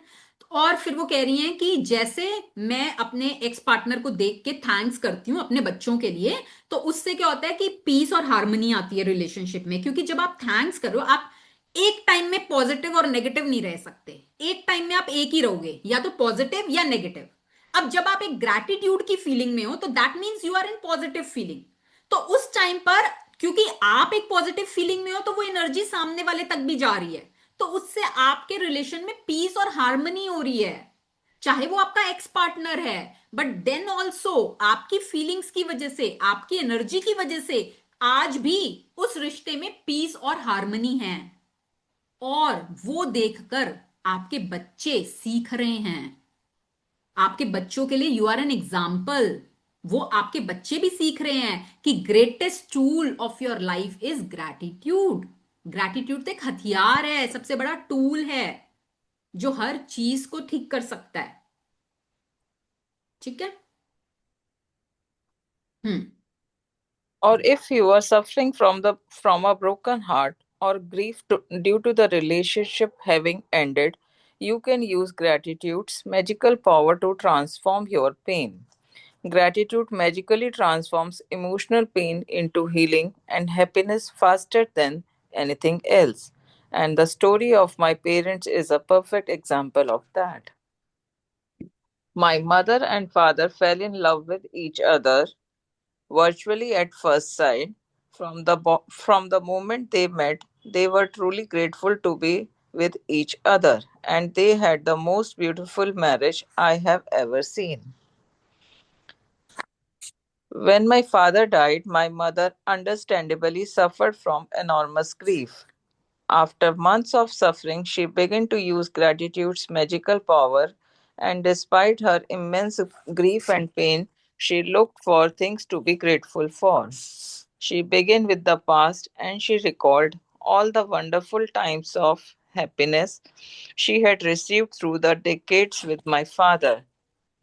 और फिर वो कह रही हैं कि जैसे मैं अपने एक्स पार्टनर को देख के थैंक्स करती हूँ अपने बच्चों के लिए, तो उससे क्या होता है कि पीस और हार्मनी आती है रिलेशनशिप में। क्योंकि जब आप थैंक्स करो, आप एक टाइम में पॉजिटिव और नेगेटिव नहीं रह सकते, एक टाइम में आप एक ही रहोगे, या तो पॉजिटिव या नेगेटिव। अब जब आप एक ग्रैटिट्यूड की फीलिंग में हो तो that means you are in positive feeling. तो उस टाइम पर क्योंकि आप एक पॉजिटिव फीलिंग में हो तो वो एनर्जी सामने वाले तक भी जा रही है, तो उससे आपके रिलेशन में पीस और हार्मनी हो रही है, चाहे वो आपका एक्स पार्टनर है। बट देन ऑल्सो आपकी फीलिंग्स की वजह से, आपकी एनर्जी की वजह से आज भी उस रिश्ते में पीस और हार्मनी है। और वो देखकर आपके बच्चे सीख रहे हैं, आपके बच्चों के लिए यू आर एन एग्जाम्पल। वो आपके बच्चे भी सीख रहे हैं कि greatest tool of your life is gratitude. Gratitude तो एक हथियार है, सबसे बड़ा टूल है जो हर चीज को ठीक कर सकता है। ठीक है। हम्म। Or if you are suffering from a broken heart or due to the relationship having ended, you can use gratitude's magical power to transform your pain. Gratitude magically transforms emotional pain into healing and happiness faster than anything else. And the story of my parents is a perfect example of that. My mother and father fell in love with each other virtually at first sight. From the moment they met, they were truly grateful to be with each other, and they had the most beautiful marriage I have ever seen. When my father died, my mother understandably suffered from enormous grief. After months of suffering, she began to use gratitude's magical power, and despite her immense grief and pain, she looked for things to be grateful for. She began with the past and she recalled all the wonderful times of happiness she had received through the decades with my father.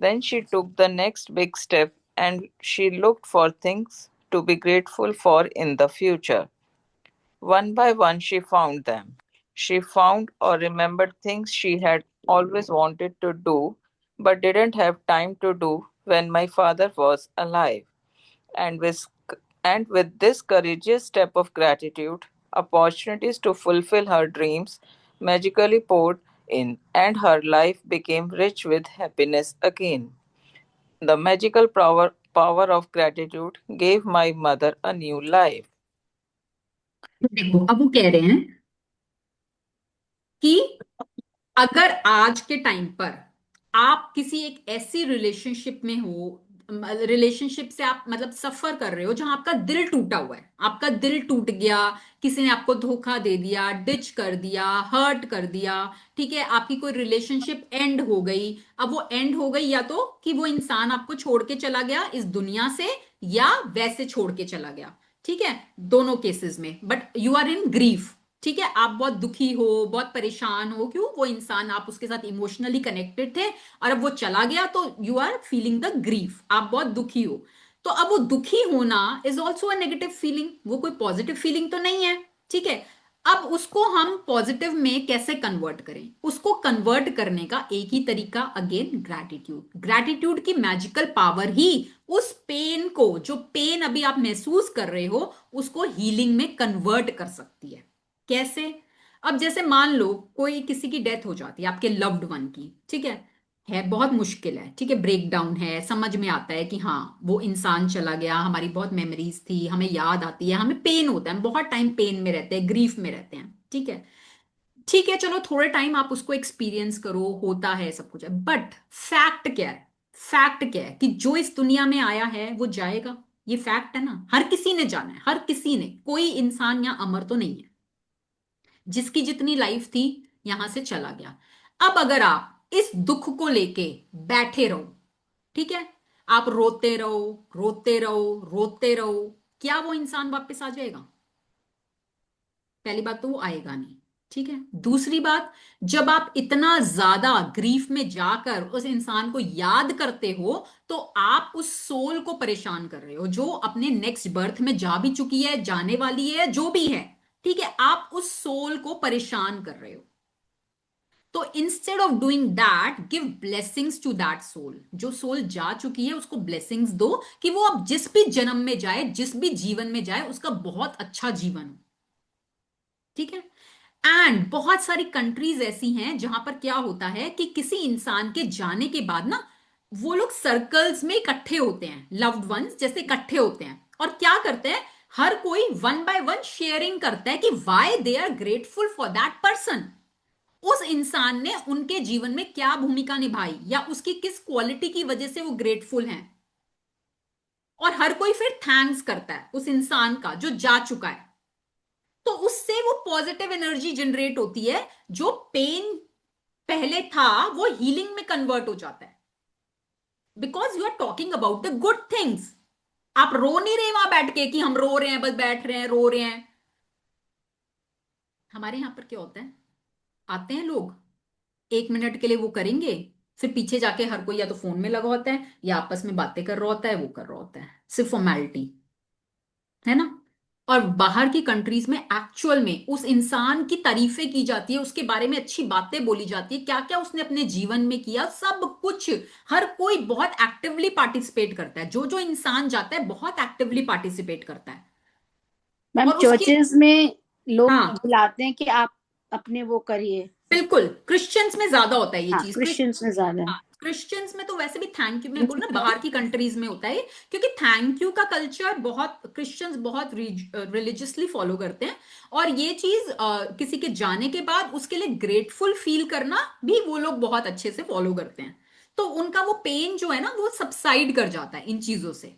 Then she took the next big step and she looked for things to be grateful for in the future. One by one, she found them. She found or remembered things she had always wanted to do but didn't have time to do when my father was alive. And with this courageous step of gratitude, opportunities to fulfill her dreams magically poured in, and her life became rich with happiness again. The magical power of gratitude gave my mother a new life. देखो, अब वो कह रहे हैं कि अगर आज के टाइम पर आप किसी एक ऐसी रिलेशनशिप में हो, रिलेशनशिप से आप मतलब सफर कर रहे हो जहां आपका दिल टूटा हुआ है, आपका दिल टूट गया, किसी ने आपको धोखा दे दिया, डिच कर दिया, हर्ट कर दिया। ठीक है, आपकी कोई रिलेशनशिप एंड हो गई। अब वो एंड हो गई या तो कि वो इंसान आपको छोड़ के चला गया इस दुनिया से, या वैसे छोड़ के चला गया। ठीक है, दोनों केसेस में, but you are in grief. ठीक है, आप बहुत दुखी हो, बहुत परेशान हो, क्यों? वो इंसान, आप उसके साथ इमोशनली कनेक्टेड थे और अब वो चला गया, तो you are feeling the grief, आप बहुत दुखी हो। तो अब वो दुखी होना is also a negative feeling, वो कोई पॉजिटिव फीलिंग तो नहीं है। ठीक है, अब उसको हम पॉजिटिव में कैसे कन्वर्ट करें? उसको कन्वर्ट करने का एक ही तरीका, अगेन, ग्रैटिट्यूड। ग्रैटिट्यूड की मैजिकल पावर ही उस पेन को, जो पेन अभी आप महसूस कर रहे हो, उसको हीलिंग में कन्वर्ट कर सकती है। कैसे? अब जैसे मान लो कोई, किसी की डेथ हो जाती है, आपके लव्ड वन की, ठीक है बहुत मुश्किल है, ठीक है, ब्रेक डाउन है, समझ में आता है कि हाँ वो इंसान चला गया, हमारी बहुत मेमोरीज थी, हमें याद आती है, हमें पेन होता है, हम बहुत टाइम पेन में रहते हैं, ग्रीफ में रहते हैं। ठीक है, ठीक है, चलो थोड़े टाइम आप उसको एक्सपीरियंस करो, होता है, सब कुछ है, बट फैक्ट क्या है? फैक्ट क्या है कि जो इस दुनिया में आया है वो जाएगा। ये फैक्ट है ना, हर किसी ने जाना है, हर किसी ने, कोई इंसान यहां अमर तो नहीं है। जिसकी जितनी लाइफ थी यहां से चला गया। अब अगर आप इस दुख को लेके बैठे रहो, ठीक है, आप रोते रहो, रोते रहो, रोते रहो, क्या वो इंसान वापस आ जाएगा? पहली बात तो वो आएगा नहीं। ठीक है, दूसरी बात, जब आप इतना ज्यादा ग्रीफ में जाकर उस इंसान को याद करते हो, तो आप उस सोल को परेशान कर रहे हो, जो अपने नेक्स्ट बर्थ में जा भी चुकी है, जाने वाली है, जो भी है। ठीक है, आप उस सोल को परेशान कर रहे हो। तो instead of doing that, give blessings to that soul. जो सोल जा चुकी है उसको ब्लेसिंग्स दो, कि वो अब जिस भी जन्म में जाए, जिस भी जीवन में जाए, उसका बहुत अच्छा जीवन हो। ठीक है, एंड बहुत सारी कंट्रीज ऐसी हैं जहां पर क्या होता है कि किसी इंसान के जाने के बाद ना, वो लोग सर्कल्स में इकट्ठे होते हैं, लव्ड वंस जैसे इकट्ठे होते हैं, और क्या करते हैं, हर कोई वन बाय वन शेयरिंग करता है कि why they are grateful for that person. उस इंसान ने उनके जीवन में क्या भूमिका निभाई, या उसकी किस क्वालिटी की वजह से वो ग्रेटफुल हैं। और हर कोई फिर थैंक्स करता है उस इंसान का जो जा चुका है। तो उससे वो पॉजिटिव एनर्जी जनरेट होती है, जो पेन पहले था वो हीलिंग में कन्वर्ट हो जाता है, because you are talking about the good things. आप रो नहीं रहे वहां बैठ के कि हम रो रहे हैं, बस बैठ रहे हैं, रो रहे हैं। हमारे यहां पर क्या होता है, आते हैं लोग, 1 मिनट के लिए वो करेंगे, फिर पीछे जाके हर कोई या तो फोन में लगा होता है, या आपस में बातें कर रहा होता है, वो कर रहा होता है, सिर्फ फॉर्मेलिटी, है ना। और बाहर की कंट्रीज में एक्चुअल में उस इंसान की तारीफें की जाती है, उसके बारे में अच्छी बातें बोली जाती है, क्या क्या उसने अपने जीवन में किया, सब कुछ। हर कोई बहुत एक्टिवली पार्टिसिपेट करता है, जो जो इंसान जाता है बहुत एक्टिवली पार्टिसिपेट करता है। मैम और उसके, चर्चेज में लोग हाँ बुलाते हैं कि आप अपने वो करिए। बिल्कुल, क्रिश्चियंस में ज्यादा होता है ये हाँ, चीज। क्रिश्चियंस में ज्यादा है। हाँ, क्रिश्चियंस में तो वैसे भी थैंक यू, मैं बोल ना, बाहर की कंट्रीज में होता है, क्योंकि थैंक यू का कल्चर बहुत क्रिश्चियंस बहुत रिलीजियसली फॉलो करते हैं। और ये चीज किसी के जाने के बाद उसके लिए ग्रेटफुल फील करना भी वो लोग बहुत अच्छे से फॉलो करते हैं। तो उनका वो पेन जो है ना, वो सबसाइड कर जाता है इन चीजों से।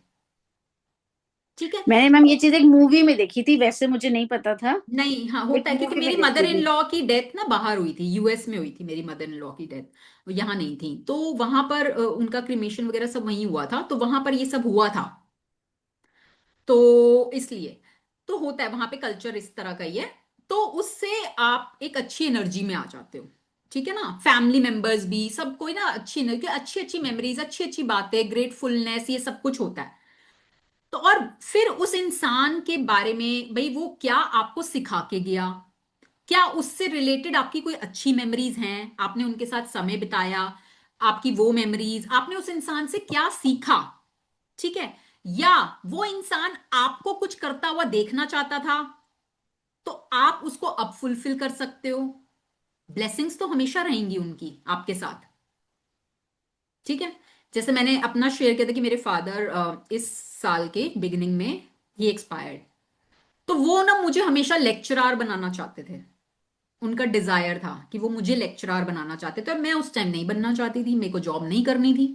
ठीक है, मैंने मैम ये चीज एक मूवी में देखी थी, वैसे मुझे नहीं पता था। नहीं, हाँ एक होता है, क्योंकि मूवी में मेरी मदर देखी इन थी। लॉ की डेथ ना बाहर हुई थी, यूएस में हुई थी मेरी मदर इन लॉ की डेथ, यहाँ नहीं थी। तो वहां पर उनका क्रिमेशन वगैरह सब वहीं हुआ था, तो वहां पर ये सब हुआ था। तो इसलिए, तो होता है वहां पे, कल्चर इस तरह का ही है। तो उससे आप एक अच्छी एनर्जी में आ जाते हो। ठीक है ना, फैमिली मेंबर्स भी, सब कोई ना अच्छी एनर्जी, अच्छी अच्छी मेमोरीज, अच्छी अच्छी बातें, ग्रेटफुलनेस, ये सब कुछ होता है। तो और फिर उस इंसान के बारे में, भाई वो क्या आपको सिखा के गया, क्या उससे रिलेटेड आपकी कोई अच्छी मेमोरीज हैं, आपने उनके साथ समय बिताया, आपकी वो मेमोरीज, आपने उस इंसान से क्या सीखा। ठीक है, या वो इंसान आपको कुछ करता हुआ देखना चाहता था, तो आप उसको अब फुलफिल कर सकते हो। ब्लेसिंग्स तो हमेशा रहेंगी उनकी आपके साथ। ठीक है, जैसे मैंने अपना शेयर किया था कि मेरे फादर इस साल के बिगिनिंग में ही एक्सपायर्ड। तो वो ना मुझे हमेशा लेक्चरार बनाना चाहते थे, उनका डिजायर था कि वो मुझे लेक्चरार बनाना चाहते थे, और मैं उस टाइम नहीं बनना चाहती थी, मेरे को जॉब नहीं करनी थी।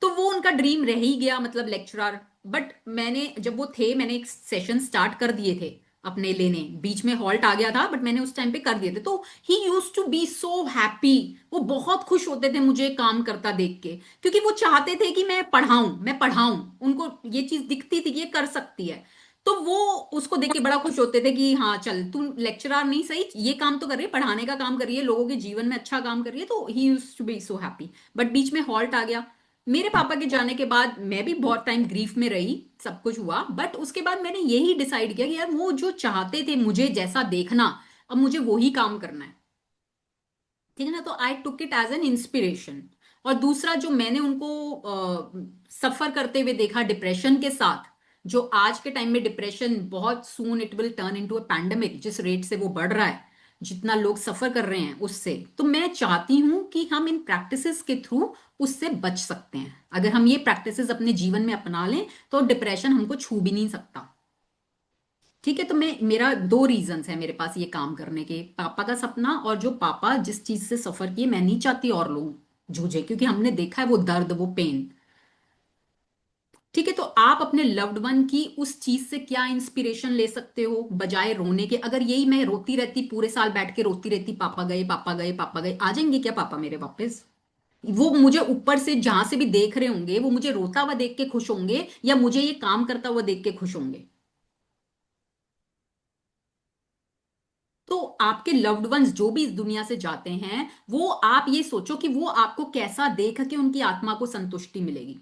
तो वो उनका ड्रीम रह ही गया, मतलब लेक्चरर। बट मैंने, जब वो थे, मैंने एक सेशन स्टार्ट कर दिए थे अपने लेने, बीच में हॉल्ट आ गया था, बट मैंने उस टाइम पे कर दिए थे। तो he use to be so happy, वो बहुत खुश होते थे मुझे काम करता देख के, क्योंकि वो चाहते थे कि मैं पढ़ाऊं, मैं पढ़ाऊं, उनको ये चीज दिखती थी कि ये कर सकती है। तो वो उसको देख के बड़ा खुश होते थे कि हाँ चल तू लेक्चरर नहीं सही, ये काम तो कर रही है, पढ़ाने का काम कर रही है, लोगों के जीवन में अच्छा काम कर रही है, तो he used to be so happy. But बीच में हॉल्ट आ गया। मेरे पापा के जाने के बाद मैं भी बहुत टाइम ग्रीफ में रही, सब कुछ हुआ, बट उसके बाद मैंने यही डिसाइड किया कि यार वो जो चाहते थे मुझे जैसा देखना, अब मुझे वही काम करना है। ठीक है ना, तो I took it as an inspiration. और दूसरा जो मैंने उनको सफर करते हुए देखा डिप्रेशन के साथ, जो आज के टाइम में डिप्रेशन बहुत soon it will turn into a pandemic, जिस रेट से वो बढ़ रहा है, जितना लोग सफर कर रहे हैं उससे, तो मैं चाहती हूं कि हम इन प्रैक्टिसेस के थ्रू उससे बच सकते हैं। अगर हम ये प्रैक्टिसेस अपने जीवन में अपना लें तो डिप्रेशन हमको छू भी नहीं सकता। ठीक है, तो मैं मेरा दो रीजंस है मेरे पास ये काम करने के, पापा का सपना, और जो पापा जिस चीज से सफर किए, मैं नहीं चाहती और लोग जूझे, क्योंकि हमने देखा है वो दर्द, वो पेन। ठीक है, तो आप अपने लव्ड वन की उस चीज से क्या इंस्पिरेशन ले सकते हो बजाय रोने के? अगर यही मैं रोती रहती, पूरे साल बैठ के रोती रहती, पापा गए पापा गए पापा गए, आ जाएंगे क्या पापा मेरे वापस? वो मुझे ऊपर से जहां से भी देख रहे होंगे, वो मुझे रोता हुआ देख के खुश होंगे या मुझे ये काम करता हुआ देख के खुश होंगे? तो आपके लव्ड वंस जो भी इस दुनिया से जाते हैं, वो आप ये सोचो कि वो आपको कैसा देख के उनकी आत्मा को संतुष्टि मिलेगी।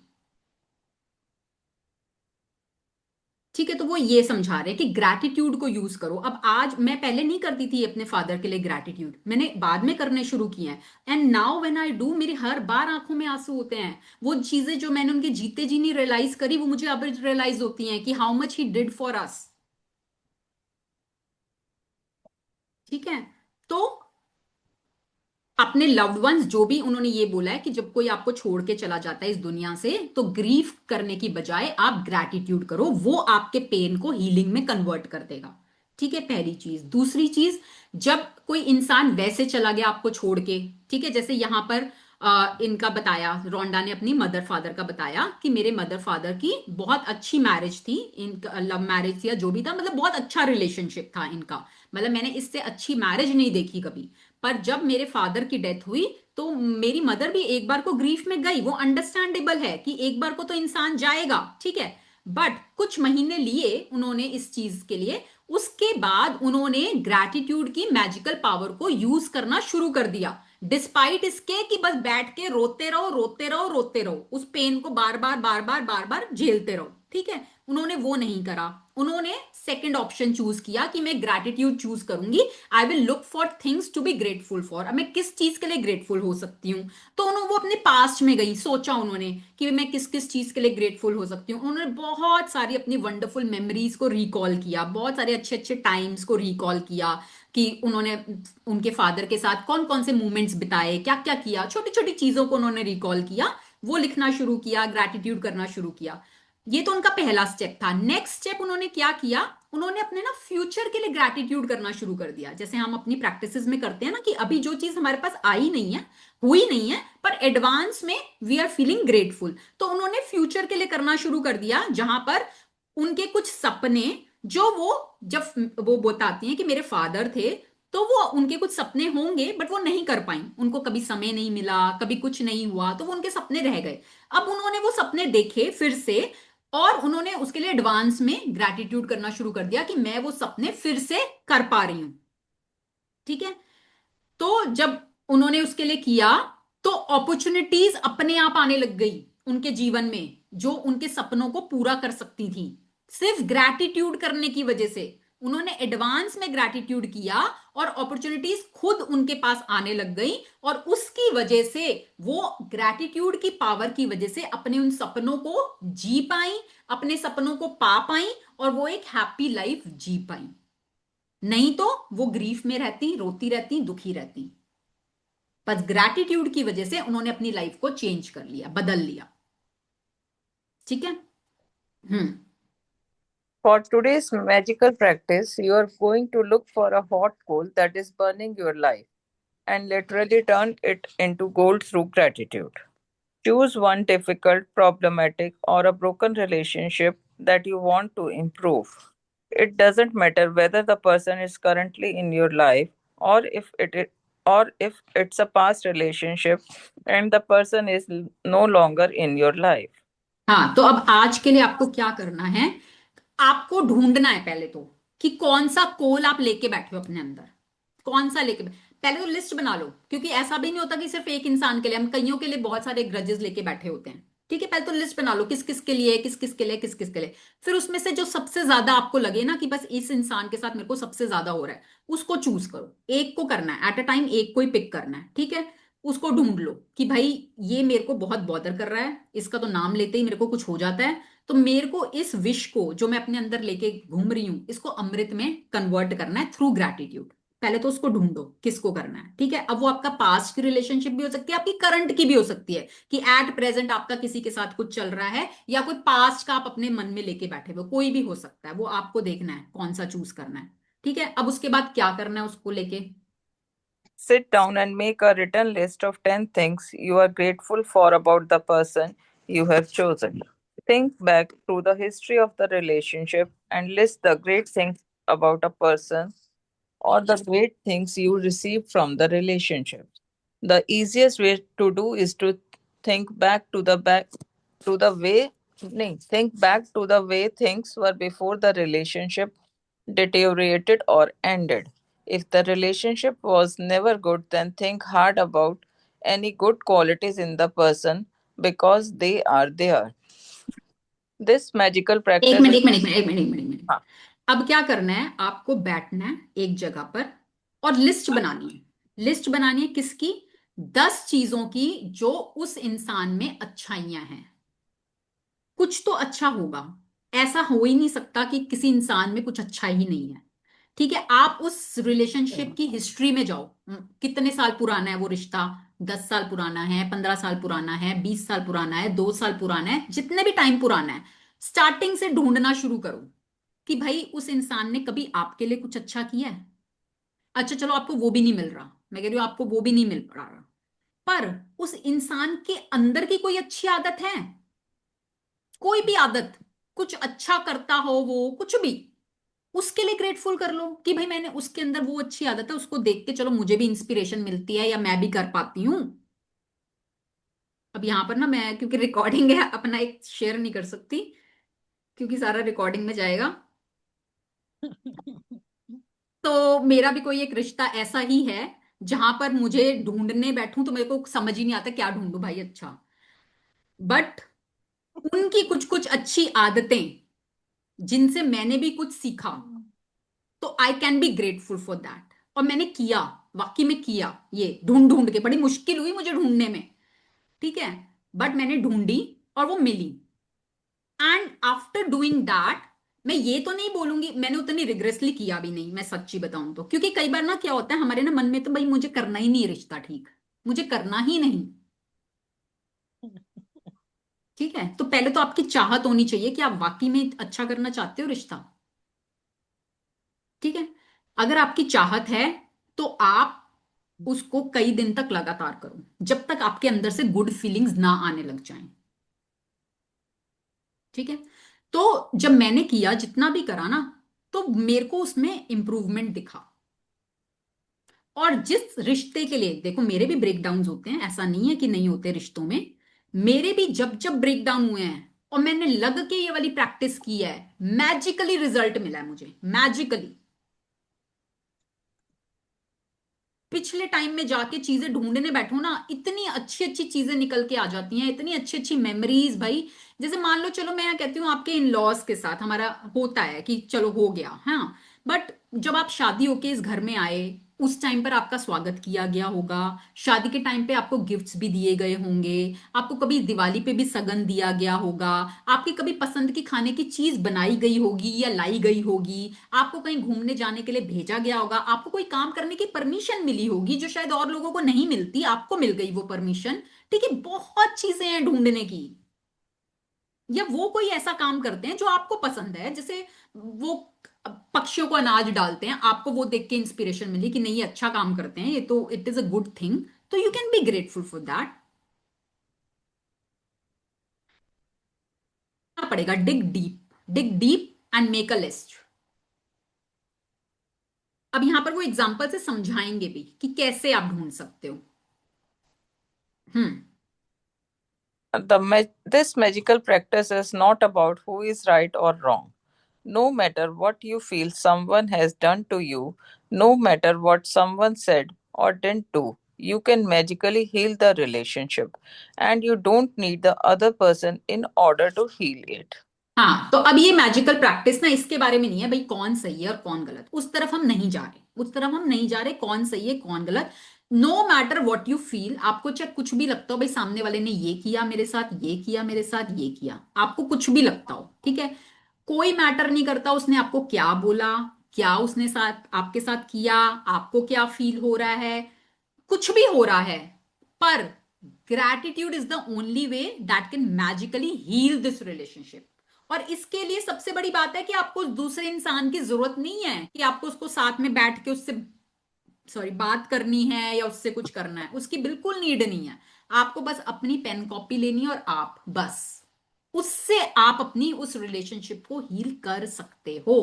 ठीक है, तो वो ये समझा रहे हैं कि ग्रैटिट्यूड को यूज करो। अब आज, मैं पहले नहीं करती थी अपने फादर के लिए ग्रैटिट्यूड, मैंने बाद में करने शुरू किए हैं, and now when I do, मेरी हर बार आंखों में आंसू होते हैं। वो चीजें जो मैंने उनके जीते जी नहीं रियलाइज करी, वो मुझे अब रियलाइज होती हैं कि how much he did for us. ठीक है, तो अपने लव्ड वंस जो भी, उन्होंने ये बोला है कि जब कोई आपको छोड़ के चला जाता है इस दुनिया से, तो ग्रीफ करने की बजाय आप ग्रैटिट्यूड करो, वो आपके पेन को हीलिंग में कन्वर्ट कर देगा। ठीक है, पहली चीज। दूसरी चीज, जब कोई इंसान वैसे चला गया आपको छोड़ के, ठीक है, जैसे यहां पर इनका बताया, रोंडा ने अपनी मदर फादर का बताया कि मेरे मदर फादर की बहुत अच्छी मैरिज थी, इनका लव मैरिज या जो भी था, मतलब बहुत अच्छा रिलेशनशिप था इनका, मतलब मैंने इससे अच्छी मैरिज नहीं देखी कभी। पर जब मेरे फादर की डेथ हुई, तो मेरी मदर भी एक बार को ग्रीफ में गई, वो अंडरस्टैंडेबल है कि एक बार को तो इंसान जाएगा, ठीक है। बट कुछ महीने लिए उन्होंने इस चीज के लिए, उसके बाद उन्होंने ग्रैटिट्यूड की मैजिकल पावर को यूज करना शुरू कर दिया, डिस्पाइट इसके कि बस बैठ के रोते रहो रोते रहो रोते रहो, उस पेन को बार बार बार बार बार बार झेलते रहो। ठीक है, उन्होंने वो नहीं करा, उन्होंने सेकंड ऑप्शन चूज किया कि मैं ग्रैटिट्यूड चूज करूंगी, I will look for things to be grateful for. अब मैं किस चीज के लिए ग्रेटफुल हो सकती हूँ? तो उन्होंने वो अपने पास्ट में गई, सोचा उन्होंने कि मैं किस किस चीज के लिए ग्रेटफुल हो सकती हूँ। उन्होंने बहुत सारी अपनी वंडरफुल मेमोरीज को रिकॉल किया, बहुत सारे अच्छे अच्छे टाइम्स को रिकॉल किया कि उन्होंने उनके फादर के साथ कौन कौन से मोमेंट्स बिताए, क्या क्या किया, छोटी छोटी चीजों को उन्होंने रिकॉल किया, वो लिखना शुरू किया, ग्रैटिट्यूड करना शुरू किया। ये तो उनका पहला स्टेप था। नेक्स्ट स्टेप उन्होंने क्या किया, उन्होंने अपने ना फ्यूचर के लिए ग्रैटिट्यूड करना शुरू कर दिया, जैसे हम अपनी प्रैक्टिसेस में करते हैं ना कि अभी जो चीज हमारे पास आई नहीं है, हुई नहीं है, पर एडवांस में वी आर फीलिंग ग्रेटफुल, तो उन्होंने फ्यूचर के लिए करना शुरू कर दिया, जहां पर उनके कुछ सपने, जो वो जब वो बताती हैं कि मेरे फादर थे, तो वो उनके कुछ सपने होंगे बट वो नहीं कर पाई, उनको कभी समय नहीं मिला, कभी कुछ नहीं हुआ, तो वो उनके सपने रह गए। अब उन्होंने वो सपने देखे फिर से, और उन्होंने उसके लिए एडवांस में ग्रैटिट्यूड करना शुरू कर दिया कि मैं वो सपने फिर से कर पा रही हूं। ठीक है, तो जब उन्होंने उसके लिए किया, तो अपॉर्चुनिटीज अपने आप आने लग गई उनके जीवन में, जो उनके सपनों को पूरा कर सकती थी, सिर्फ ग्रैटिट्यूड करने की वजह से। उन्होंने एडवांस में ग्रैटिट्यूड किया और अपॉर्चुनिटीज खुद उनके पास आने लग गई, और उसकी वजह से वो ग्रैटिट्यूड की पावर की वजह से अपने उन सपनों को जी पाई, अपने सपनों को पा पाई, और वो एक हैप्पी लाइफ जी पाई। नहीं तो वो ग्रीफ में रहती, रोती रहती, दुखी रहती। बस ग्रैटिट्यूड की वजह से उन्होंने अपनी लाइफ को चेंज कर लिया, बदल लिया। ठीक है। हम्म। For today's magical practice, you are going to look for a hot coal that is burning your life and literally turn it into gold through gratitude. Choose one difficult, problematic, or a broken relationship that you want to improve. It doesn't matter whether the person is currently in your life or if it's a past relationship and the person is no longer in your life. हाँ, तो अब आज के लिए आपको क्या करना है, आपको ढूंढना है पहले तो कि कौन सा कोल आप लेके बैठे हो अपने अंदर, कौन सा लेके पहले तो लिस्ट बना लो, क्योंकि ऐसा भी नहीं होता कि सिर्फ एक इंसान के लिए, हम कईयों के लिए बहुत सारे ग्रजेस लेके बैठे होते हैं। ठीक है, पहले तो लिस्ट बना लो किस किस के लिए, किस किस के लिए, किस किस के लिए। फिर उसमें से जो सबसे ज्यादा आपको लगे ना कि बस इस इंसान के साथ मेरे को सबसे ज्यादा हो रहा है, उसको चूज करो। एक को करना है एट अ टाइम, एक को ही पिक करना है। ठीक है, उसको ढूंढ लो कि भाई ये मेरे को बहुत बॉदर कर रहा है, इसका तो नाम लेते ही मेरे को कुछ हो जाता है, तो मेरे को इस विश को जो मैं अपने अंदर लेके घूम रही हूं, इसको अमृत में कन्वर्ट करना है थ्रू ग्रैटिट्यूड। पहले तो उसको ढूंढो किसको करना है। ठीक है, अब वो आपका पास्ट की रिलेशनशिप भी हो सकती है, आपकी करंट की भी हो सकती है, कि एट प्रेजेंट आपका किसी के साथ कुछ चल रहा है, या कोई पास्ट का आप अपने मन में लेके बैठे हो, कोई भी हो सकता है, वो आपको देखना है कौन सा चूज करना है। ठीक है, अब उसके बाद क्या करना है उसको लेके। Sit down and make a written list of 10 things you are grateful for about the person you have chosen. Think back to the history of the relationship and list the great things about a person or the great things you received from the relationship. The easiest way to do is to think back to the way things were before the relationship deteriorated or ended. If the relationship was never good, then think hard about any good qualities in the person because they are there. This magical एक practice minute is एक minute एक minute एक minute एक minute एक minute. हाँ, अब क्या करना है, आपको बैठना है एक जगह पर और लिस्ट बनानी है। लिस्ट बनानी है किसकी? 10 चीजों की जो उस इंसान में अच्छाइयां हैं। कुछ तो अच्छा होगा, ऐसा हो ही नहीं सकता कि किसी इंसान में कुछ अच्छा ही नहीं है। ठीक है, आप उस रिलेशनशिप की हिस्ट्री में जाओ। कितने साल पुराना है वो रिश्ता? 10 साल पुराना है, 15 साल पुराना है, 20 साल पुराना है, 2 साल पुराना है, जितने भी टाइम पुराना है, स्टार्टिंग से ढूंढना शुरू करो कि भाई उस इंसान ने कभी आपके लिए कुछ अच्छा किया है। अच्छा चलो, आपको वो भी नहीं मिल रहा, मैं कह रही हूँ आपको वो भी नहीं मिल पा रहा, पर उस इंसान के अंदर की कोई अच्छी आदत है, कोई भी आदत, कुछ अच्छा करता हो वो, कुछ भी, उसके लिए ग्रेटफुल कर लो कि भाई मैंने उसके अंदर वो अच्छी आदत है, उसको देख के चलो मुझे भी इंस्पिरेशन मिलती है या मैं भी कर पाती हूं। अब यहां पर ना मैं, क्योंकि रिकॉर्डिंग है, अपना एक शेयर नहीं कर सकती क्योंकि सारा रिकॉर्डिंग में जाएगा। तो मेरा भी कोई एक रिश्ता ऐसा ही है जहां पर मुझे ढूंढने बैठूं तो मेरे को समझ ही नहीं आता क्या ढूंढूं भाई। अच्छा, बट उनकी कुछ कुछ अच्छी आदतें जिनसे मैंने भी कुछ सीखा, तो I can be grateful for that. और मैंने किया, वाकई में किया, ये ढूंढ ढूंढ के, बड़ी मुश्किल हुई मुझे ढूंढने में। ठीक है, बट मैंने ढूंढी और वो मिली। एंड आफ्टर डूइंग दैट, मैं ये तो नहीं बोलूंगी मैंने उतनी रिग्रेसली किया भी नहीं, मैं सच्ची बताऊं तो, क्योंकि कई बार ना क्या होता है हमारे ना मन में, तो भाई मुझे करना ही नहीं है रिश्ता ठीक, मुझे करना ही नहीं। ठीक है, तो पहले तो आपकी चाहत होनी चाहिए कि आप वाकई में अच्छा करना चाहते हो रिश्ता। ठीक है, अगर आपकी चाहत है तो आप उसको कई दिन तक लगातार करो, जब तक आपके अंदर से गुड फीलिंग्स ना आने लग जाएं। ठीक है, तो जब मैंने किया, जितना भी करा ना, तो मेरे को उसमें इंप्रूवमेंट दिखा। और जिस रिश्ते के लिए, देखो मेरे भी ब्रेक डाउन होते हैं, ऐसा नहीं है कि नहीं होते रिश्तों में, मेरे भी जब जब ब्रेक डाउन हुए हैं और मैंने लग के ये वाली प्रैक्टिस की है, मैजिकली रिजल्ट मिला है मुझे, मैजिकली। पिछले टाइम में जाके चीजें ढूंढने बैठो ना, इतनी अच्छी अच्छी चीजें निकल के आ जाती हैं, इतनी अच्छी अच्छी मेमोरीज भाई। जैसे मान लो, चलो मैं कहती हूँ आपके इन लॉज के साथ हमारा होता है कि चलो हो गया, हाँ, बट जब आप शादी होके इस घर में आए, उस टाइम पर आपका स्वागत किया गया होगा, शादी के टाइम पे आपको गिफ्ट्स भी दिए गए होंगे, आपको कभी दिवाली पे भी सगन दिया गया होगा, आपकी कभी पसंद की खाने की चीज बनाई गई होगी या लाई गई होगी, आपको कहीं घूमने जाने के लिए भेजा गया होगा, आपको कोई काम करने की परमिशन मिली होगी जो शायद और लोगों को नहीं मिलती, आपको मिल गई वो परमिशन। ठीक है, बहुत चीजें हैं ढूंढने की। या वो कोई ऐसा काम करते हैं जो आपको पसंद है, जैसे वो पक्षियों को अनाज डालते हैं, आपको वो देख के इंस्पिरेशन मिली कि नहीं ये अच्छा काम करते हैं, ये तो it is a good thing, तो you can be grateful for that. पड़ेगा dig deep, dig deep and make a list. अब यहां पर वो एग्जांपल से समझाएंगे भी कि कैसे आप ढूंढ सकते हो। हम्म। this magical practice is not about who is right or wrong. No matter what you feel someone has done to you, no matter what someone said or didn't do, you can magically heal the relationship, and you don't need the other person in order to heal it. हाँ, तो अब ये magical practice ना इसके बारे में नहीं है भाई कौन सही है और कौन गलत, उस तरफ हम नहीं जा रहे, उस तरफ हम नहीं जा रहे कौन सही है कौन गलत। No matter what you feel, आपको चाहे कुछ भी लगता हो भाई सामने वाले ने ये किया मेरे साथ, ये किया मेरे साथ, ये किया, आपको कुछ भी लगता हो, ठीक है, कोई मैटर नहीं करता उसने आपको क्या बोला, क्या उसने साथ आपके साथ किया, आपको क्या फील हो रहा है, कुछ भी हो रहा है, पर gratitude is the only way that can magically heal this relationship. और इसके लिए सबसे बड़ी बात है कि आपको दूसरे इंसान की जरूरत नहीं है कि आपको उसको साथ में बैठ के उससे बात करनी है या उससे कुछ करना है, उसकी बिल्कुल नीड नहीं है। आपको बस अपनी पेन कॉपी लेनी है और आप बस उससे आप अपनी उस रिलेशनशिप को हील कर सकते हो।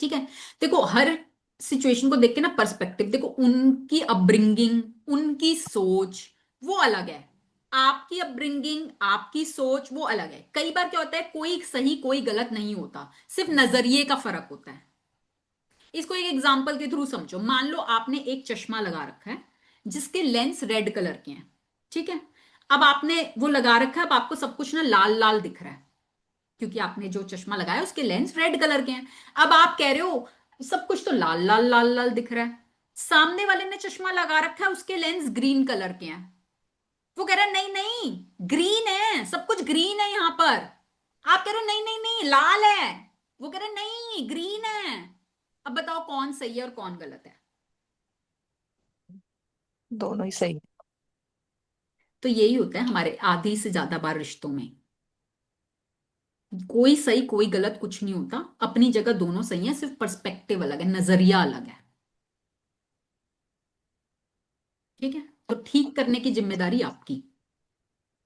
ठीक है, देखो हर सिचुएशन को देख के ना पर्सपेक्टिव देखो, उनकी अपब्रिंगिंग, उनकी सोच वो अलग है, आपकी अपब्रिंगिंग आपकी सोच वो अलग है। कई बार क्या होता है कोई सही कोई गलत नहीं होता, सिर्फ नजरिए का फर्क होता है। इसको एक एग्जांपल के थ्रू समझो, मान लो आपने एक चश्मा लगा रखा है जिसके लेंस रेड कलर के हैं, ठीक है, अब आपने वो लगा रखा है, अब आपको सब कुछ ना लाल लाल दिख रहा है क्योंकि आपने जो चश्मा लगाया उसके लेंस रेड कलर के हैं। अब आप कह रहे हो सब कुछ तो लाल लाल लाल लाल दिख रहा है, सामने वाले ने चश्मा लगा रखा है उसके लेंस ग्रीन कलर के हैं, वो कह रहा है नहीं नहीं ग्रीन है, सब कुछ ग्रीन है यहां पर, आप कह रहे हो नहीं नहीं नहीं लाल है, वो कह रहे हैं नहीं ग्रीन है। अब बताओ कौन सही है और कौन गलत है? दोनों ही सही। तो यही होता है हमारे आधी से ज्यादा बार रिश्तों में, कोई सही कोई गलत कुछ नहीं होता, अपनी जगह दोनों सही है, सिर्फ पर्सपेक्टिव अलग है, नजरिया अलग है। ठीक है, तो ठीक करने की जिम्मेदारी आपकी।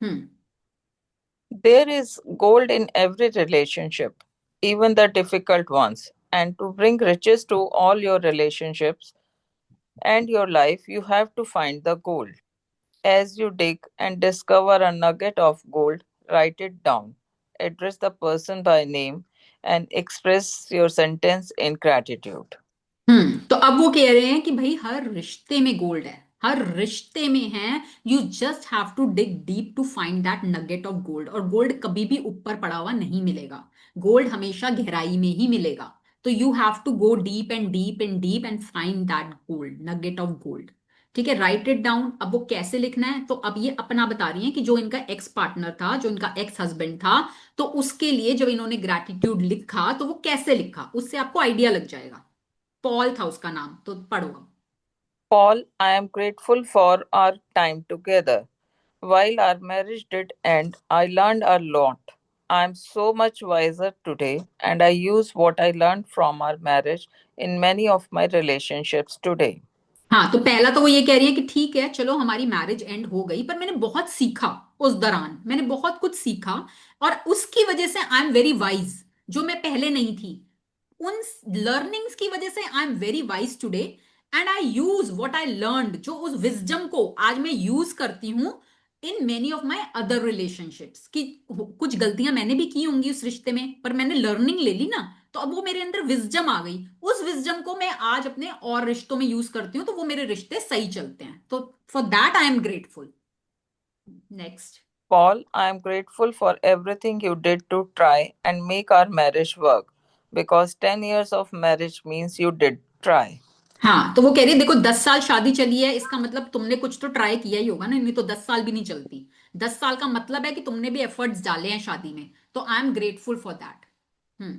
हम्म। There is gold in every relationship, even the difficult ones. And to bring riches to all your relationships and your life, you have to find the gold. As you dig and discover a nugget of gold, write it down. Address the person by name and express your sentence in gratitude. तो अब वो कह रहे हैं कि भाई हर रिश्ते में गोल्ड है, हर रिश्ते में है, you just have to dig deep to find that nugget of gold. और गोल्ड कभी भी ऊपर पड़ा हुआ नहीं मिलेगा, गोल्ड हमेशा गहराई में ही मिलेगा। तो you have to go deep and deep and deep and find that gold, nugget of gold. ठीक है, राइट इट डाउन। अब वो कैसे लिखना है, तो अब ये अपना बता रही है कि जो इनका एक्स पार्टनर था, जो इनका एक्स हस्बैंड था, तो उसके लिए जब इन्होंने ग्रैटिट्यूड लिखा तो वो कैसे लिखा उससे आपको आइडिया लग जाएगा। पॉल था उसका नाम, तो पढ़ो अब। Paul, I am grateful for our time together. While our marriage did end, I learned a lot. I am so much wiser today, and I use what I learned from our marriage in many of my relationships today. हाँ, तो पहला तो वो ये कह रही है कि ठीक है चलो हमारी मैरिज एंड हो गई, पर मैंने बहुत सीखा, उस दौरान मैंने बहुत कुछ सीखा, और उसकी वजह से आई एम वेरी वाइज, जो मैं पहले नहीं थी। उन लर्निंग्स की वजह से I am very wise today, and I use what I learned, जो उस विजडम को आज मैं यूज करती हूँ in many of my other relationships. की कुछ गलतियां मैंने भी की होंगी उस रिश्ते में, पर मैंने लर्निंग ले ली ना, तो अब वो मेरे अंदर विजडम आ गई, उस विजडम को मैं आज अपने और रिश्तों में यूज करती हूँ, तो वो मेरे रिश्ते सही चलते हैं। तो for that I am grateful. Next. Paul, I am grateful for everything you did to try and make our marriage work because 10 years of marriage means you did try. हाँ, तो वो कह रही है देखो 10 साल शादी चली है, इसका मतलब तुमने कुछ तो ट्राई किया ही होगा ना, नहीं तो 10 साल भी नहीं चलती। 10 साल का मतलब है कि तुमने भी एफर्ट्स डाले हैं शादी में, तो I am grateful for that. Hmm.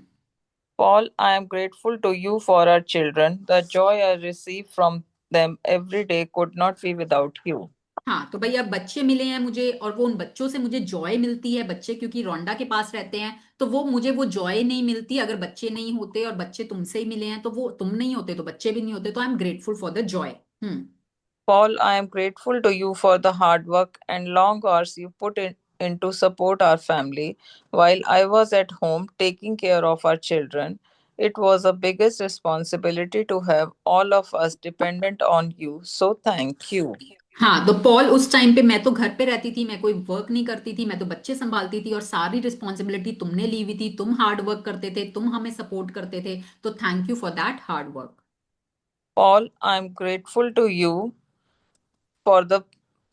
Paul, I am grateful to you for our children. The joy I receive from them every day could not be without you. हाँ, तो भाई अब बच्चे मिले हैं मुझे, और वो उन बच्चों से मुझे जॉय मिलती है, बच्चे क्योंकि रोंडा के पास रहते हैं, तो वो मुझे वो जॉय नहीं मिलती अगर बच्चे नहीं होते, और बच्चे तुमसे ही मिले हैं, तो वो तुम नहीं होते तो बच्चे भी नहीं होते, तो I am grateful for the Joy. Hmm. Paul, I am grateful to you for the hard work and long hours you put in to support our family while I was at home taking care of our children. It was the biggest responsibility to have all of us dependent on you, so thank you. हाँ, तो Paul उस time पे, मैं तो घर पे रहती थी, मैं कोई वर्क नहीं करती थी, मैं तो बच्चे संभालती थी, और सारी रिस्पॉन्सिबिलिटी तुमने ली हुई थी, तुम हार्ड वर्क करते थे, तुम हमें सपोर्ट करते थे, तो thank you for that hard work. Paul, I'm grateful to you for the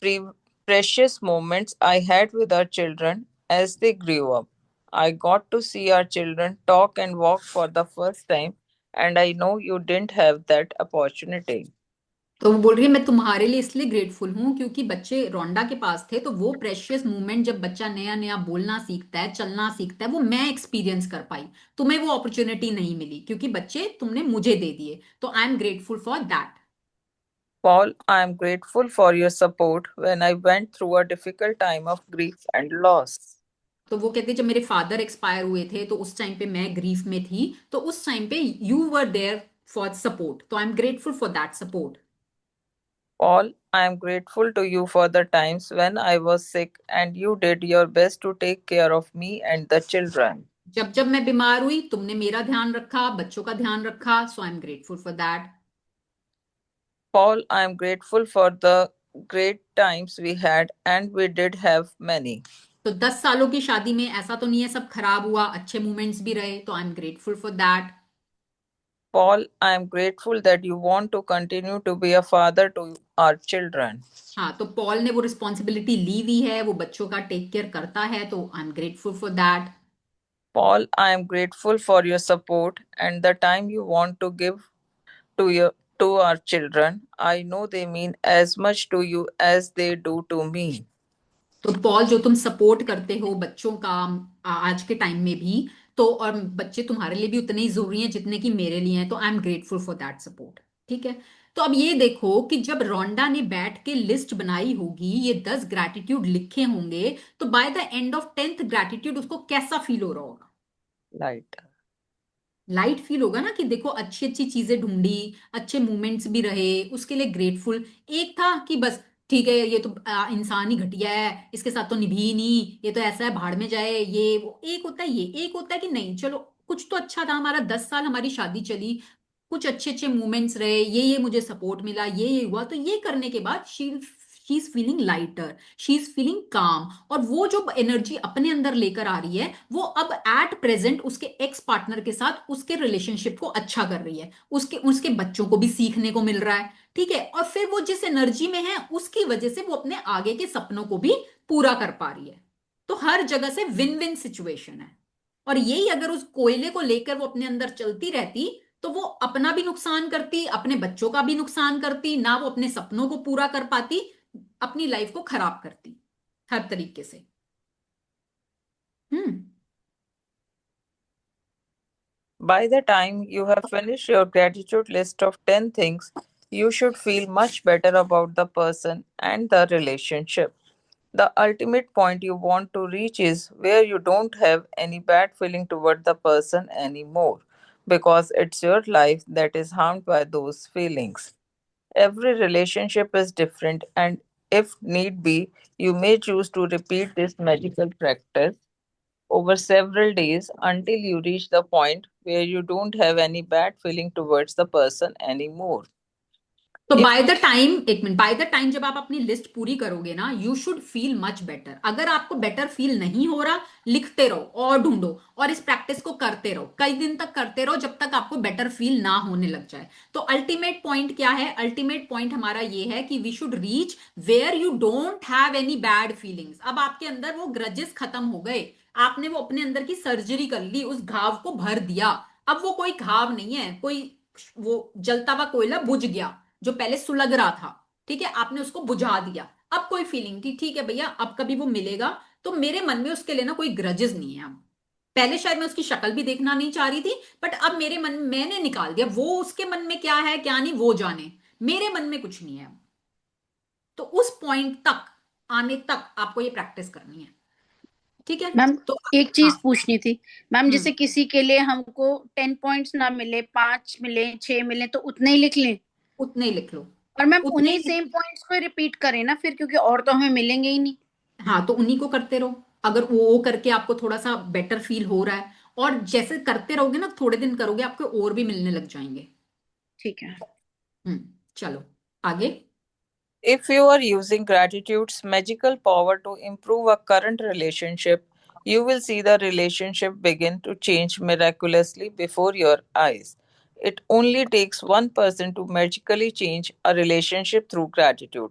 pre- precious moments I had with our children as they grew up. I got to see our children talk and walk for the first time, and I know you didn't have that opportunity. तो वो बोल रही है मैं तुम्हारे लिए इसलिए grateful हूँ क्योंकि बच्चे रोंडा के पास थे, तो वो प्रेशियस मोमेंट जब बच्चा नया नया बोलना सीखता है, चलना सीखता है, वो मैं एक्सपीरियंस कर पाई। तुम्हें वो अपॉर्चुनिटी नहीं मिली क्योंकि बच्चे तुमने मुझे दे दिए, तो I am grateful for that. Paul, I am grateful for your support when I went through a difficult time of grief and loss. तो वो कहते जब मेरे फादर एक्सपायर हुए थे तो उस टाइम पे मैं ग्रीफ में थी, तो उस टाइम पे you were there for support, तो I am grateful for that support. Paul, I am grateful to you for the times when I was sick and you did your best to take care of me and the children. जब जब मैं बीमार हुई तुमने मेरा ध्यान रखा, बच्चों का ध्यान रखा, so I am grateful for that. Paul, I am grateful for the great times we had, and we did have many. तो 10 सालों की शादी में ऐसा तो नहीं है सब खराब हुआ, अच्छे मोमेंट्स भी रहे, तो I am grateful for that. Paul, I am grateful that you want to continue to be a father to our children. हाँ, तो पॉल ने वो रिस्पॉन्सिबिलिटी ली हुई है, वो बच्चों का टेक केयर करता है, तो I am grateful for that. Paul, I am grateful for your support and the time you want to give to your to our children. I know they mean as much to you as they do to me. तो Paul जो तुम support करते हो बच्चों का आज के time में भी, तो और बच्चे तुम्हारे लिए भी उतने ही जरूरी हैं जितने कि मेरे लिए हैं, तो I am grateful for that support. ठीक है। तो अब ये देखो कि जब रोंडा ने बैठ के लिस्ट बनाई होगी, ये 10 ग्रैटिट्यूड लिखे होंगे, तो by the end of 10th gratitude उसको कैसा फील हो रहा होगा? Light. लाइट फील होगा ना, कि देखो अच्छी अच्छी चीजें ढूंढी, अच्छे मोमेंट्स भी रहे, उसके लिए ग्रेटफुल। एक था कि बस ठीक है, ये तो इंसान ही घटिया है, इसके साथ तो निभी ही नहीं, ये तो ऐसा है भाड़ में जाए, ये वो। एक होता है ये, एक होता है कि नहीं चलो कुछ तो अच्छा था, हमारा 10 साल हमारी शादी चली, कुछ अच्छे अच्छे मोमेंट्स रहे, ये मुझे सपोर्ट मिला, ये हुआ, तो ये करने के बाद she is feeling lighter, she is feeling काम। और वो जो एनर्जी अपने अंदर लेकर आ रही है, वो अब एट प्रेजेंट उसके एक्स पार्टनर के साथ उसके रिलेशनशिप को अच्छा कर रही है, उसके उसके बच्चों को भी सीखने को मिल रहा है। ठीक है, और फिर वो जिस एनर्जी में है उसकी वजह से वो अपने आगे के सपनों को भी पूरा कर पा रही है। तो हर जगह से विन विन सिचुएशन है। और यही अगर उस कोयले को लेकर वो अपने अंदर चलती रहती, तो वो अपना भी नुकसान करती, अपने बच्चों का भी नुकसान करती, ना वो अपने सपनों को पूरा कर पाती, अपनी लाइफ को खराब करती हर तरीके से। हम्म। By the time you have finished your gratitude list of 10 things, you should feel much better about the person and the relationship. The ultimate point you want to reach is where you don't have any bad feeling toward the person anymore, because it's your life that is harmed by those feelings. Every relationship is different, and if need be, you may choose to repeat this magical practice over several days until you reach the point where you don't have any bad feeling towards the person anymore. तो If by the time, एक minute, by the time जब आप अपनी list पूरी करोगे ना, you should feel much better. अगर आपको बेटर फील नहीं हो रहा, लिखते रहो और ढूंढो, और इस प्रैक्टिस को करते रहो, कई दिन तक करते रहो जब तक आपको बेटर फील ना होने लग जाए। तो अल्टीमेट पॉइंट क्या है? अल्टीमेट पॉइंट हमारा ये है कि we should reach where you don't have any bad feelings. अब आपके अंदर वो ग्रजेस खत्म हो गए, आपने वो अपने अंदर की सर्जरी कर ली, उस घाव को भर दिया। अब वो कोई घाव नहीं है, कोई वो जलता हुआ कोयला बुझ गया जो पहले सुलग रहा था। ठीक है, आपने उसको बुझा दिया। अब कोई फीलिंग थी, ठीक है भैया, अब कभी वो मिलेगा तो मेरे मन में उसके लिए ना कोई ग्रजेस नहीं है अब। पहले शायद मैं उसकी शक्ल भी देखना नहीं चाह रही थी, बट अब मेरे मन मैंने निकाल दिया, वो उसके मन में क्या है क्या नहीं वो जाने, मेरे मन में कुछ नहीं है अब। तो उस पॉइंट तक आने तक आपको ये प्रैक्टिस करनी है। ठीक है। मैम तो एक हाँ। चीज पूछनी थी। मैम हम्म। जैसे किसी के लिए हमको 10 पॉइंट्स ना मिले, 5 मिले, 6 मिले, तो उतने ही लिख लें? उतने ही लिख लो। और मैम उतने उन्हीं ही। सेम पॉइंट्स को रिपीट करें ना फिर, क्योंकि और तो हमें मिलेंगे ही नहीं। हाँ, तो उन्हीं को करते रहो। अगर वो करके आपको थोड़ा सा बेटर फील हो रहा है, और जैसे करते रहोगे ना, थोड़े दिन करोगे, आपको और भी मिलने लग जाएंगे। ठीक है। चलो आगे। If you are using gratitude's magical power to improve a current relationship, you will see the relationship begin to change miraculously before your eyes. It only takes one person to magically change a relationship through gratitude.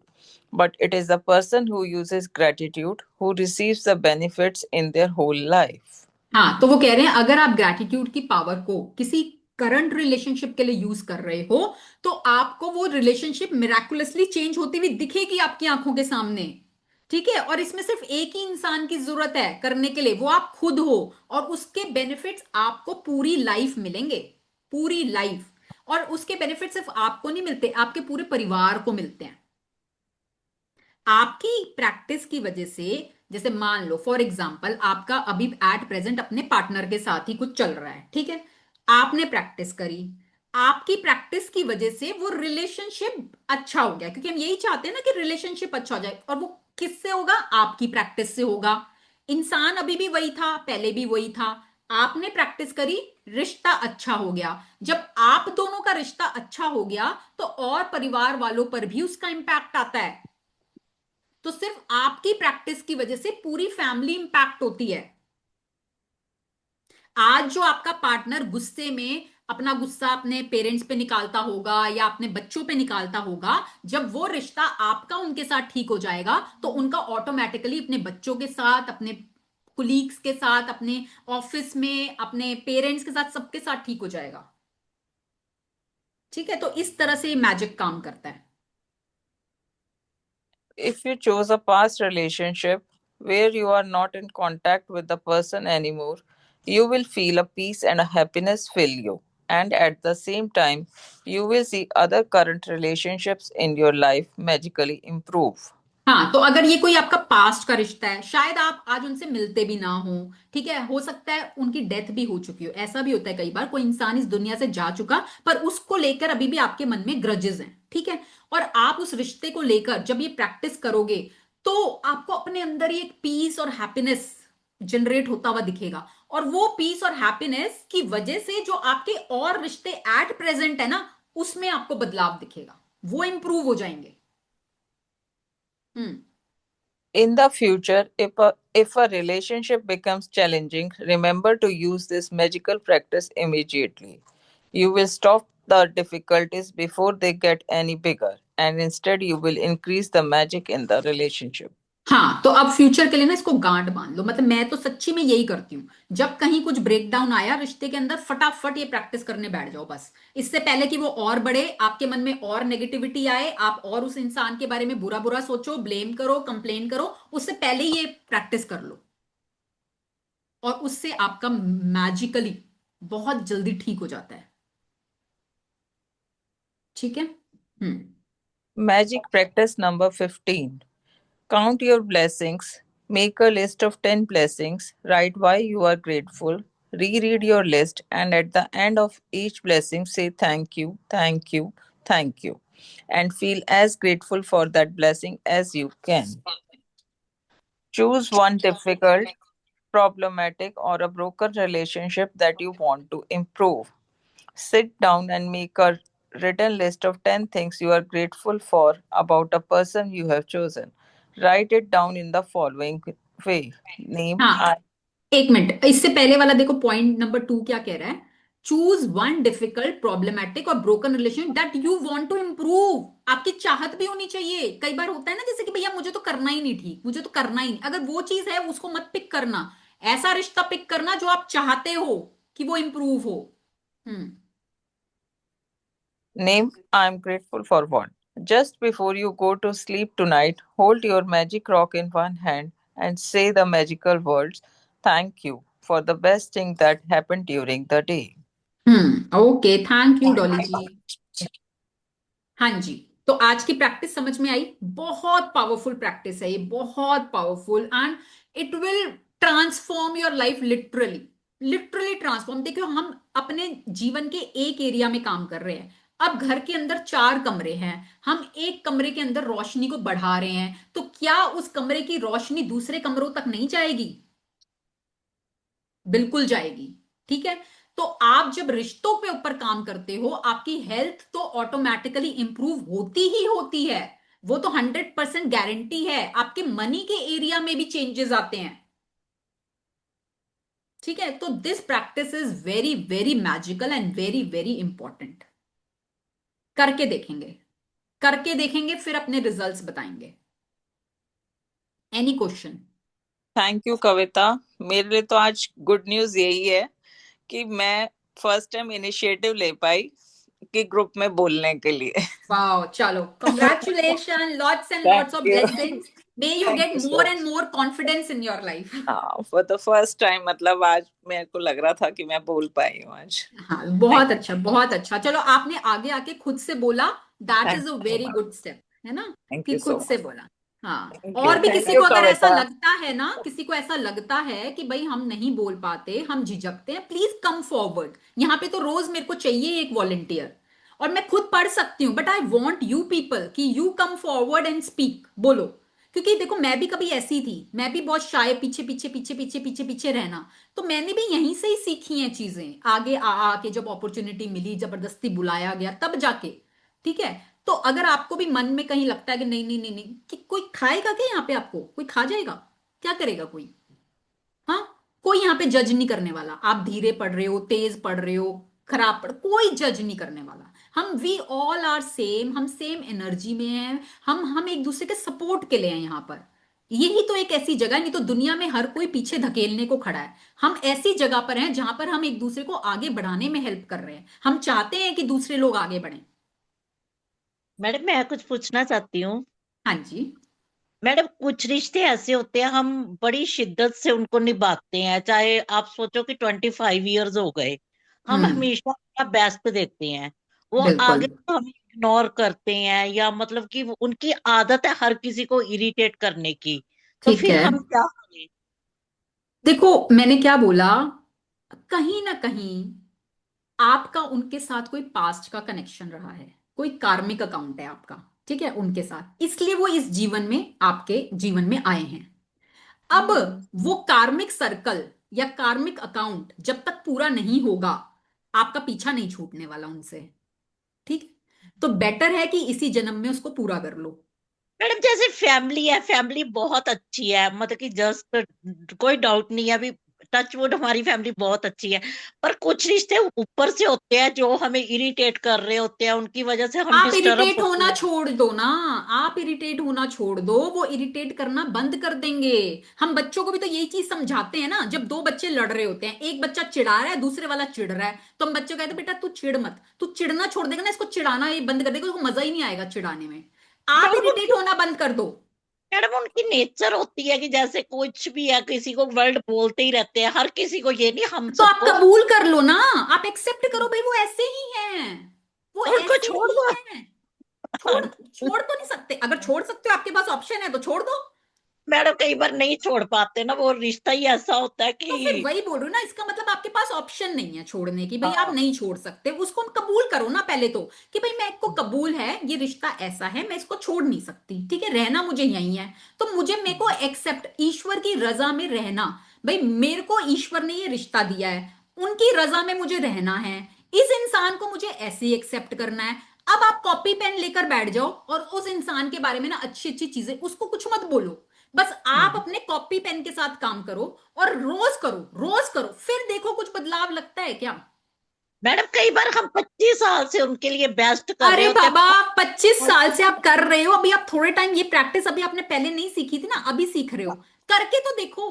But it is the person who uses gratitude who receives the benefits in their whole life. हाँ, तो वो कह रहे हैं अगर आप gratitude की power को किसी करंट रिलेशनशिप के लिए यूज कर रहे हो तो आपको वो रिलेशनशिप मिराकुलसली चेंज होती हुई दिखेगी आपकी आंखों के सामने। ठीक है, और इसमें सिर्फ एक ही इंसान की जरूरत है करने के लिए, वो आप खुद हो, और उसके बेनिफिट्स आपको पूरी लाइफ मिलेंगे, पूरी लाइफ। और उसके बेनिफिट सिर्फ आपको नहीं मिलते, आपके पूरे परिवार को मिलते हैं आपकी प्रैक्टिस की वजह से। जैसे मान लो फॉर एग्जाम्पल आपका अभी एट प्रेजेंट अपने पार्टनर के साथ ही कुछ चल रहा है, ठीक है, आपने प्रैक्टिस करी, आपकी प्रैक्टिस की वजह से वो रिलेशनशिप अच्छा हो गया, क्योंकि हम यही चाहते हैं ना कि रिलेशनशिप अच्छा हो जाए, और वो किससे होगा? आपकी प्रैक्टिस से होगा। इंसान अभी भी वही था, पहले भी वही था, आपने प्रैक्टिस करी, रिश्ता अच्छा हो गया। जब आप दोनों का रिश्ता अच्छा हो गया तो और परिवार वालों पर भी उसका इंपैक्ट आता है। तो सिर्फ आपकी प्रैक्टिस की वजह से पूरी फैमिली इंपैक्ट होती है। आज जो आपका पार्टनर गुस्से में अपना गुस्सा अपने पेरेंट्स पे निकालता होगा या अपने बच्चों पे निकालता होगा, जब वो रिश्ता आपका उनके साथ ठीक हो जाएगा तो उनका ऑटोमेटिकली अपने बच्चों के साथ, अपने कुलीग्स के साथ, अपने ऑफिस में, अपने पेरेंट्स के साथ, सबके साथ ठीक हो जाएगा। ठीक है, तो इस तरह से मैजिक काम करता है। If you chose a past relationship where you are not in contact with the person anymore, you will feel a peace and a happiness fill you. And at the same time, you will see other current relationships in your life magically improve. हाँ, तो अगर ये कोई आपका past का रिश्ता है, शायद आप आज उनसे मिलते भी ना हो, ठीक है, हो सकता है उनकी डेथ भी हो चुकी हो, ऐसा भी होता है कई बार, कोई इंसान इस दुनिया से जा चुका पर उसको लेकर अभी भी आपके मन में ग्रजेस हैं, ठीक है, और आप उस रिश्ते को लेकर जब ये प्रैक्टिस करोगे तो आपको अपने अंदर ही एक पीस और हैप्पीनेस जनरेट होता हुआ दिखेगा, और वो पीस और हैप्पीनेस की वजह से जो आपके और रिश्ते एट प्रेजेंट है ना, उसमें आपको बदलाव दिखेगा, वो इंप्रूव हो जाएंगे। हम्म। In the future, if a relationship becomes challenging, remember to use this magical practice immediately. You will stop the difficulties before they get any bigger, and instead, you will increase the magic in the relationship. हाँ, तो अब future के लिए ना इसको गांठ बांध लो, मतलब मैं तो सच्ची में यही करती हूँ, जब कहीं कुछ ब्रेकडाउन आया रिश्ते के अंदर, फटाफट ये प्रैक्टिस करने बैठ जाओ बस, इससे पहले कि वो और बढ़े, आपके मन में और नेगेटिविटी आए, आप और उस इंसान के बारे में बुरा बुरा सोचो, ब्लेम करो, कंप्लेन करो, उससे पहले ही ये प्रैक्टिस कर लो, और उससे आपका मैजिकली बहुत जल्दी ठीक हो जाता है। ठीक है। हम्म। Magic practice number 15. Count your blessings. Make a list of 10 blessings. Write why you are grateful. Reread your list, and at the end of each blessing, say thank you, thank you, thank you, and feel as grateful for that blessing as you can. Choose one difficult, problematic, or a broken relationship that you want to improve. Sit down and make a written list of 10 things you are grateful for about a person you have chosen. Write it down in the following way. Name, हाँ, एक minute, इससे पहले वाला देखो, point number 2 क्या कह रहा है? चूज वन डिफिकल्ट, प्रॉब्लमेटिक और broken relation that you want to improve. आपकी चाहत भी होनी चाहिए। कई बार होता है ना, जैसे कि भैया मुझे तो करना ही नहीं ठीक, मुझे तो करना ही नहीं, अगर वो चीज है उसको मत पिक करना, ऐसा रिश्ता पिक करना जो आप चाहते हो कि वो इंप्रूव हो। हम्म। name I'm grateful for what. Just before you go to sleep tonight, hold your magic rock in one hand and say the magical words, thank you for the best thing that happened during the day. Okay, thank you Dolly ji. हाँ जी, तो आज की practice समझ में आई? बहुत powerful practice है ये, बहुत powerful, and it will transform your life, literally, literally transform. देखो, हम अपने जीवन के एक एरिया में काम कर रहे हैं, अब घर के अंदर 4 कमरे हैं, हम एक कमरे के अंदर रोशनी को बढ़ा रहे हैं, तो क्या उस कमरे की रोशनी दूसरे कमरों तक नहीं जाएगी? बिल्कुल जाएगी। ठीक है, तो आप जब रिश्तों पे ऊपर काम करते हो, आपकी हेल्थ तो ऑटोमेटिकली इंप्रूव होती ही होती है। वो तो 100% गारंटी है। आपके मनी के एरिया में भी चेंजेस आते हैं, ठीक है। तो this practice is very very magical and very very important. करके देखेंगे, करके देखेंगे, फिर अपने रिजल्ट्स बताएंगे। Any question? थैंक यू कविता। मेरे लिए तो आज गुड न्यूज यही है कि मैं फर्स्ट टाइम इनिशिएटिव ले पाई कि ग्रुप में बोलने के लिए। वाओ, चलो congratulation, lots and thank lots of you. Blessings. May you thank get you more so and more confidence in your life. हाँ, फॉर द फर्स्ट टाइम, मतलब आज मेरे को लग रहा था कि मैं बोल पाई हूँ आज। हाँ, थैंक बहुत अच्छा, बहुत अच्छा। चलो, आपने आगे आके खुद से बोला, that thank is a you so very much. Good step, है ना, थैंक कि यू सो खुद से मच। बोला। हाँ, और भी थैंक किसी यू को अगर ऐसा कविता। लगता है ना, किसी को ऐसा लगता है कि भाई हम नहीं बोल पाते, हम झिझकते हैं, प्लीज कम फॉरवर्ड। यहाँ पे तो रोज मेरे को चाहिए एक वॉलंटियर, और मैं खुद पढ़ सकती हूँ, but I want you people कि you come forward and speak, बोलो। क्योंकि देखो, मैं भी कभी ऐसी थी, मैं भी बहुत शाय, पीछे पीछे पीछे पीछे पीछे पीछे रहना। तो मैंने भी यहीं से ही सीखी हैं चीजें, आगे आ आके जब अपॉर्चुनिटी मिली, जबरदस्ती बुलाया गया, तब जाके। ठीक है। तो अगर आपको भी मन में कहीं लगता है कि नहीं नहीं नहीं नहीं, कि कोई खाएगा क्या यहाँ पे, आपको कोई खा जाएगा, क्या करेगा कोई? हाँ, कोई यहाँ पे जज नहीं करने वाला। आप धीरे पढ़ रहे हो, तेज पढ़ रहे हो, खराब पढ़, कोई जज नहीं करने वाला। हम वी ऑल आर सेम, हम सेम एनर्जी में हैं। हम एक दूसरे के सपोर्ट के लिए हैं यहाँ पर। यही तो एक ऐसी जगह है, नहीं तो दुनिया में हर कोई पीछे धकेलने को खड़ा है। हम ऐसी जगह पर हैं जहां पर हम एक दूसरे को आगे बढ़ाने में हेल्प कर रहे हैं। हम चाहते हैं कि दूसरे लोग आगे बढ़ें। मैडम मैं कुछ पूछना चाहती हूँ। हाँ जी। मैडम कुछ रिश्ते ऐसे होते हैं हम बड़ी शिद्दत से उनको निभाते हैं, चाहे आप सोचो कि 25 इयर्स हो गए, हम हम्म। हमेशा अपना बेस्ट देते हैं, वो बिल्कुल। आगे तो हमें इग्नोर करते हैं, या मतलब कि उनकी आदत है हर किसी को इरिटेट करने की, तो ठीक फिर है। हम क्या करें? देखो, मैंने क्या बोला, कहीं ना कहीं आपका उनके साथ कोई पास्ट का कनेक्शन रहा है, कोई कार्मिक अकाउंट है आपका, ठीक है, उनके साथ, इसलिए वो इस जीवन में, आपके जीवन में आए हैं। अब वो कार्मिक सर्कल या कार्मिक अकाउंट जब तक पूरा नहीं होगा, आपका पीछा नहीं छूटने वाला उनसे। ठीक है? तो बेटर है कि इसी जन्म में उसको पूरा कर लो। मैडम जैसे फैमिली है, फैमिली बहुत अच्छी है, मतलब कि जस्ट कोई डाउट नहीं है, अभी टचवुड हमारी फैमिली बहुत अच्छी है, पर कुछ रिश्ते ऊपर से होते हैं जो हमें इरिटेट कर रहे होते हैं, उनकी वजह से हम आप डिस्टर्ब इरिटेट होते होना हैं। छोड़ दो ना। आप इरिटेट होना छोड़ दो, वो इरिटेट करना बंद कर देंगे। हम बच्चों को भी तो यही चीज समझाते हैं ना, जब दो बच्चे लड़ रहे होते हैं, एक बच्चा चिढ़ा रहा है, दूसरे वाला चिढ़ रहा है, तो हम बच्चे को कहते हैं बेटा तू चिढ़ मत, तू चिढ़ना छोड़ देगा ना, इसको चिढ़ाना ये बंद कर देगा, उसको मजा ही नहीं आएगा चिढ़ाने में। आप मैडम इरिटेट उनकी होना बंद कर दो। मैडम उनकी नेचर होती है कि जैसे कुछ भी है किसी को वर्ड बोलते ही रहते हैं, हर किसी को, ये नहीं हम तो आप सबको। कबूल कर लो ना, आप एक्सेप्ट करो भाई, वो ऐसे ही हैं, वो तो उनको ऐसे छोड़ ही दो। हैं। छोड़, छोड़ तो नहीं सकते, अगर छोड़ सकते हो, आपके पास ऑप्शन है तो छोड़ दो। मैडम कई बार नहीं छोड़ पाते ना, वो रिश्ता ही ऐसा होता है तो फिर कि। वही बोल रही हूँ ना, इसका मतलब आपके पास ऑप्शन नहीं है छोड़ने की, भाई आप हाँ। नहीं छोड़ सकते, उसको कबूल करो ना पहले तो, कि भाई मैं को कबूल है, ये रिश्ता ऐसा है, मैं इसको छोड़ नहीं सकती, ठीक है, रहना मुझे यही है। तो मुझे, मेरे को एक्सेप्ट, ईश्वर की रजा में रहना, भाई मेरे को ईश्वर ने ये रिश्ता दिया है, उनकी रजा में मुझे रहना है, इस इंसान को मुझे ऐसे ही एक्सेप्ट करना है। अब आप कॉपी पेन लेकर बैठ जाओ और उस इंसान के बारे में ना अच्छी अच्छी चीजें, उसको कुछ मत बोलो, बस आप अपने कॉपी पेन के साथ काम करो, और रोज करो, रोज करो, फिर देखो कुछ बदलाव लगता है क्या। मैडम कई बार हम 25 साल से उनके लिए बेस्ट कर रहे अरे होते बाबा, हैं। 25 साल से आप कर रहे हो, अभी आप थोड़े टाइम, ये प्रैक्टिस अभी आपने पहले नहीं सीखी थी ना, अभी सीख रहे हो, करके तो देखो।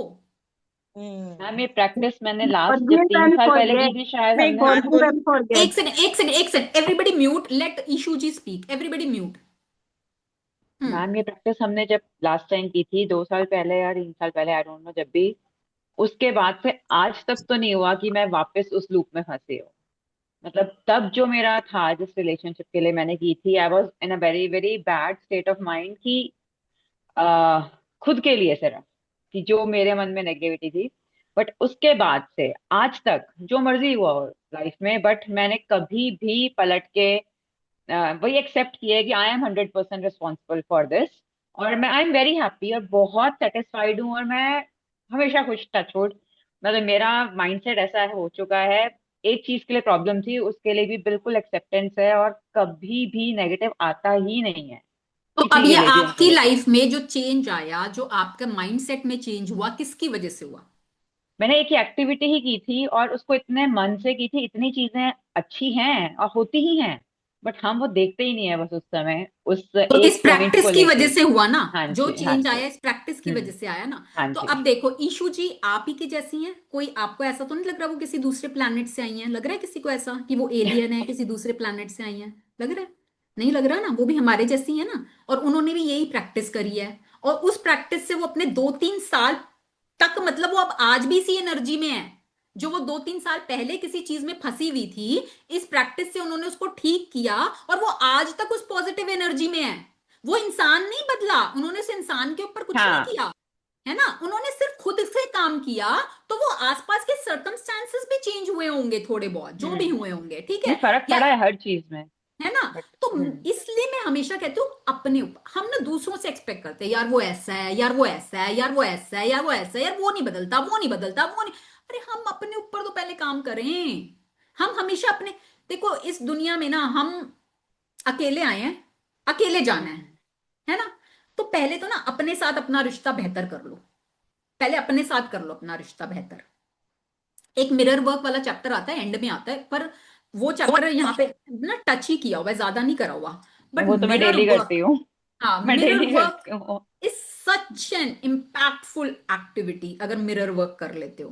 मैम ये प्रैक्टिस मैंने लास्ट जब Forgive 3 and साल पहले की forget. थी शायद नहीं, हमने। हाँ Forgive बोलिए। and forget. एक सेकंड, एक सेकंड, एक second, everybody mute, let Ishu ji speak, everybody mute. Hmm. Ma'am ये प्रैक्टिस हमने जब लास्ट टाइम की थी 2 साल पहले या 3 साल पहले, आई डोंट नो, जब भी, उसके बाद से आज तक तो नहीं हुआ कि मैं वापस उस लूप में फंसी हूँ। मतलब तब जो मेरा था जिस रिलेशनशिप के लिए मैंने की थी, I was in a very very bad state of mind कि आ, खुद के लिए सिर्फ, कि जो मेरे मन में नेगेटिविटी थी। बट उसके बाद से आज तक जो मर्जी हुआ हो लाइफ में, बट मैंने कभी भी पलट के वही एक्सेप्ट किया है कि आई एम 100% रिस्पॉन्सिबल फॉर दिस। और मैं आई एम वेरी हैप्पी और बहुत सेटिस्फाइड हूँ, और मैं हमेशा खुश, टचवुड। मतलब मेरा माइंडसेट ऐसा हो चुका है, एक चीज के लिए प्रॉब्लम थी उसके लिए भी बिल्कुल एक्सेप्टेंस है, और कभी भी नेगेटिव आता ही नहीं है। तो अब किसी ये के लिए भी आपकी उनको। लाइफ में जो चेंज आया, जो आपका माइंडसेट में चेंज हुआ, किसकी वजह से हुआ? मैंने एक ही एक्टिविटी ही की थी और उसको इतने मन से की थी, इतनी चीजें अच्छी हैं और होती ही हैं, बट हम वो देखते ही नहीं है बस उस समय, उस तो इस एक पॉइंट को प्रैक्टिस की वजह लेके। से हुआ ना, हाँ जो जी, हाँ चेंज जी। आया इस प्रैक्टिस की वजह से आया ना। हाँ तो जी। अब देखो ईशू जी, आप ही की जैसी हैं, कोई आपको ऐसा तो नहीं लग रहा वो किसी दूसरे प्लैनेट से आई हैं? लग रहा है किसी को ऐसा कि वो एलियन है, किसी दूसरे प्लैनेट से आई हैं? लग रहा है? नहीं लग रहा ना, वो भी हमारे जैसी है ना, और उन्होंने भी यही प्रैक्टिस करी है। और उस प्रैक्टिस से वो अपने 2-3 साल तक, मतलब वो अब आज भी इसी एनर्जी में है जो वो 2-3 साल पहले किसी चीज में फंसी हुई थी। इस प्रैक्टिस से उन्होंने उसको ठीक किया और वो आज तक उस पॉजिटिव एनर्जी में है। वो इंसान नहीं बदला, उन्होंने उस इंसान के ऊपर कुछ नहीं हाँ। किया, है ना, उन्होंने सिर्फ खुद से काम किया। तो वो आसपास के सर्कमस्टांसेस भी चेंज हुए होंगे थोड़े बहुत, जो भी हम्म। हुए होंगे, ठीक नहीं, है, फर्क या, पड़ा है हर चीज में। है ना। बट तो इसलिए मैं हमेशा कहती हूँ अपने ऊपर, हम ना दूसरों से एक्सपेक्ट करते हैं, यार वो ऐसा है, यार वो ऐसा है, यार वो ऐसा है, यार वो ऐसा है, यार वो नहीं बदलता, वो नहीं बदलता, वो नहीं। अरे हम अपने ऊपर तो पहले काम करें। हम हमेशा अपने, देखो इस दुनिया में ना हम अकेले आए हैं, अकेले जाना है ना। तो पहले तो ना अपने साथ अपना रिश्ता बेहतर कर लो, पहले अपने साथ कर लो अपना रिश्ता बेहतर। एक मिरर वर्क वाला चैप्टर आता है, एंड में आता है, पर वो चैप्टर यहाँ पे ना टच ही किया हुआ है, ज्यादा नहीं करा हुआ। बट वो तो मैं मिरर डेली करती वर्क, हूँ। हाँ मैं मिरर डेली वर्क करती हूँ। Is such an impactful activity. अगर मिरर वर्क कर लेते हो,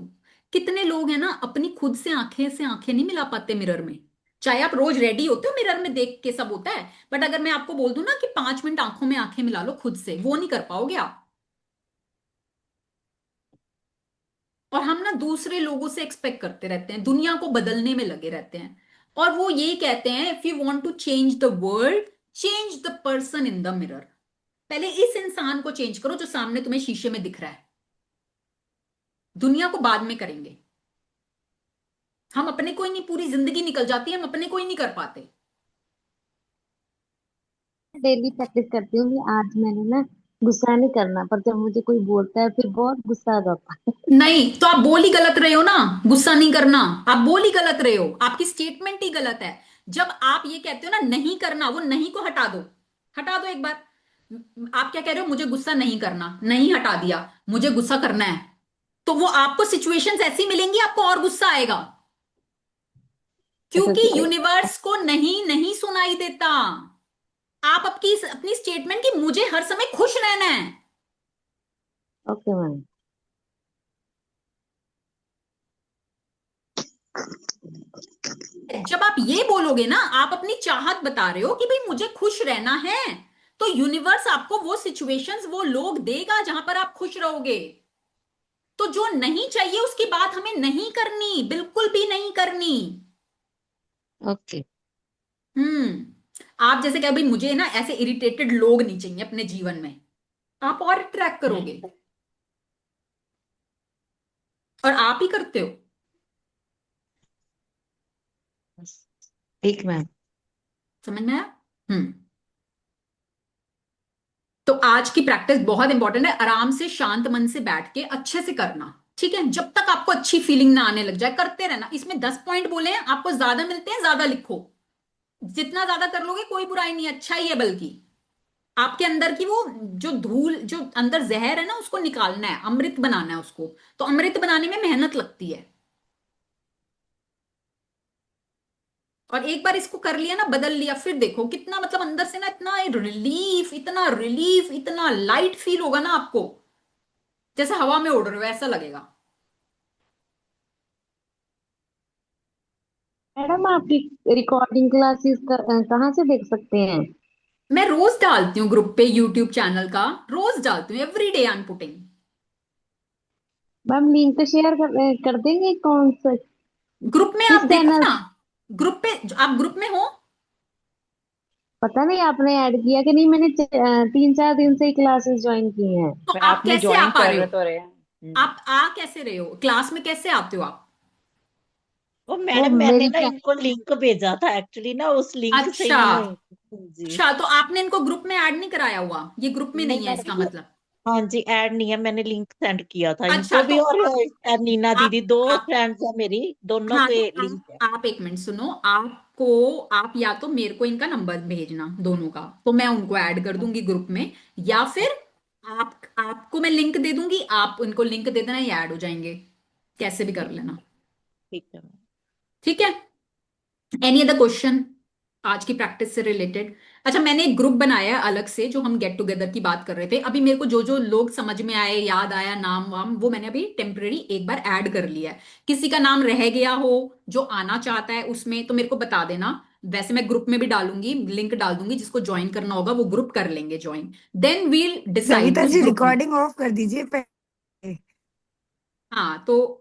कितने लोग हैं ना अपनी खुद से आंखें नहीं मिला पाते मिरर में। चाहे आप रोज रेडी होते हो मिरर में देख के, सब होता है, बट अगर मैं आपको बोल दूं ना कि 5 मिनट आंखों में आंखें मिला लो खुद से, वो नहीं कर पाओगे आप। और हम ना दूसरे लोगों से एक्सपेक्ट करते रहते हैं, दुनिया को बदलने में लगे रहते हैं। और वो ये कहते हैं, if you want to change the world, change the person in the mirror. पहले इस इंसान को चेंज करो जो सामने तुम्हें शीशे में दिख रहा है, दुनिया को बाद में करेंगे। हम अपने को ही नहीं, पूरी जिंदगी निकल जाती है, हम अपने को ही नहीं कर पाते। डेली प्रैक्टिस करती हूँ कि आज मैंने ना गुस्सा नहीं करना, पर जब मुझे कोई बोलता है फिर बहुत गुस्सा आ जाता है। नहीं तो आप बोल ही गलत रहे हो ना, गुस्सा नहीं करना, आप बोल ही गलत रहे हो, आपकी स्टेटमेंट ही गलत है। जब आप ये कहते हो ना नहीं करना, वो नहीं को हटा दो, हटा दो एक बार। आप क्या कह रहे हो, मुझे गुस्सा नहीं करना, नहीं हटा दिया, मुझे गुस्सा करना है। तो वो आपको सिचुएशंस ऐसी मिलेंगी, आपको और गुस्सा आएगा, अच्छा क्योंकि ठीक है। यूनिवर्स को नहीं नहीं सुनाई देता। आप अपनी अपनी स्टेटमेंट कि मुझे हर समय खुश रहना है, ओके मैम। जब आप ये बोलोगे ना, आप अपनी चाहत बता रहे हो कि भाई मुझे खुश रहना है, तो यूनिवर्स आपको वो सिचुएशंस, वो लोग देगा जहां पर आप खुश रहोगे। तो जो नहीं चाहिए उसकी बात हमें नहीं करनी, बिल्कुल भी नहीं करनी। ओके। आप जैसे क्या भाई, मुझे ना ऐसे इरिटेटेड लोग नहीं चाहिए अपने जीवन में, आप और ट्रैक करोगे, और आप ही करते हो। ठीक मैम। समझ में आया? तो आज की प्रैक्टिस बहुत इंपॉर्टेंट है, आराम से शांत मन से बैठ के अच्छे से करना, ठीक है। जब तक आपको अच्छी फीलिंग ना आने लग जाए करते रहना। इसमें 10 पॉइंट बोले हैं, आपको ज्यादा मिलते हैं, ज्यादा लिखो, जितना ज्यादा कर लोगे कोई बुराई नहीं, अच्छा ही है। बल्कि आपके अंदर की वो जो धूल, जो अंदर जहर है ना, उसको निकालना है, अमृत बनाना है उसको। तो अमृत बनाने में मेहनत लगती है, और एक बार इसको कर लिया ना, बदल लिया, फिर देखो कितना, मतलब अंदर से ना इतना रिलीफ, इतना रिलीफ, इतना लाइट फील होगा ना आपको, जैसे हवा में उड़ रहे हो ऐसा लगेगा। मैडम आपकी रिकॉर्डिंग क्लासेस कहाँ से देख सकते हैं? मैं रोज डालती हूँ ग्रुप पे, यूट्यूब चैनल का रोज डालती हूँ, every day I am putting. Ma'am link share कर देंगे कौन सा, ग्रुप में आप किस देखो चैनल? ना, ग्रुप पे, आप ग्रुप में हो। पता नहीं आपने ऐड किया कि नहीं, मैंने 3-4 दिन से ही क्लासेस ज्वाइन की हैं। तो पर आप आपने कैसे आ ज्वाइन पा रहे कर हो? तो रहे हैं। आप आ कैसे रहे हो, क्लास में कैसे आते हो आप? वो वो मैडम मैंने मेरी ना इनको लिंक भेजा था एक्चुअली ना, उस लिंक से अच्छा, ही मैं। जी। अच्छा, तो आपने इनको ग्रुप में ऐड नहीं कराया हुआ, ये ग्रुप में नहीं नहीं है इसका मैंने, मतलब। हाँ जी, ऐड नहीं है, मैंने लिंक सेंड किया था अच्छा इनको तो भी, और नीना आप दीदी, दो आप फ्रेंड्स है मेरी, दोनों हाँ, तो पे लिंक है। आप एक मिनट सुनो, आप आपको आप या तो मेरे को इनका नंबर भेजना दोनों का, तो मैं उनको ऐड कर दूंगी ग्रुप में, या फिर आपको मैं लिंक दे दूंगी, आप उनको लिंक दे देना, ये ऐड हो जाएंगे, कैसे भी कर लेना। ठीक है मैम। ठीक है। एनी अदर क्वेश्चन आज की प्रैक्टिस से रिलेटेड? अच्छा, मैंने एक ग्रुप बनाया है अलग से, जो हम गेट टुगेदर की बात कर रहे थे। अभी मेरे को जो जो लोग समझ में आए, याद आया नाम वाम, वो मैंने अभी टेम्पररी एक बार ऐड कर लिया है। किसी का नाम रह गया हो जो आना चाहता है उसमें, तो मेरे को बता देना। वैसे मैं ग्रुप में भी डालूंगी, लिंक डाल दूंगी, जिसको ज्वाइन करना होगा वो ग्रुप कर लेंगे join. Then we'll decide Savita उस जी ग्रुप में। रिकॉर्डिंग ऑफ कर दीजिए पहले। हाँ, तो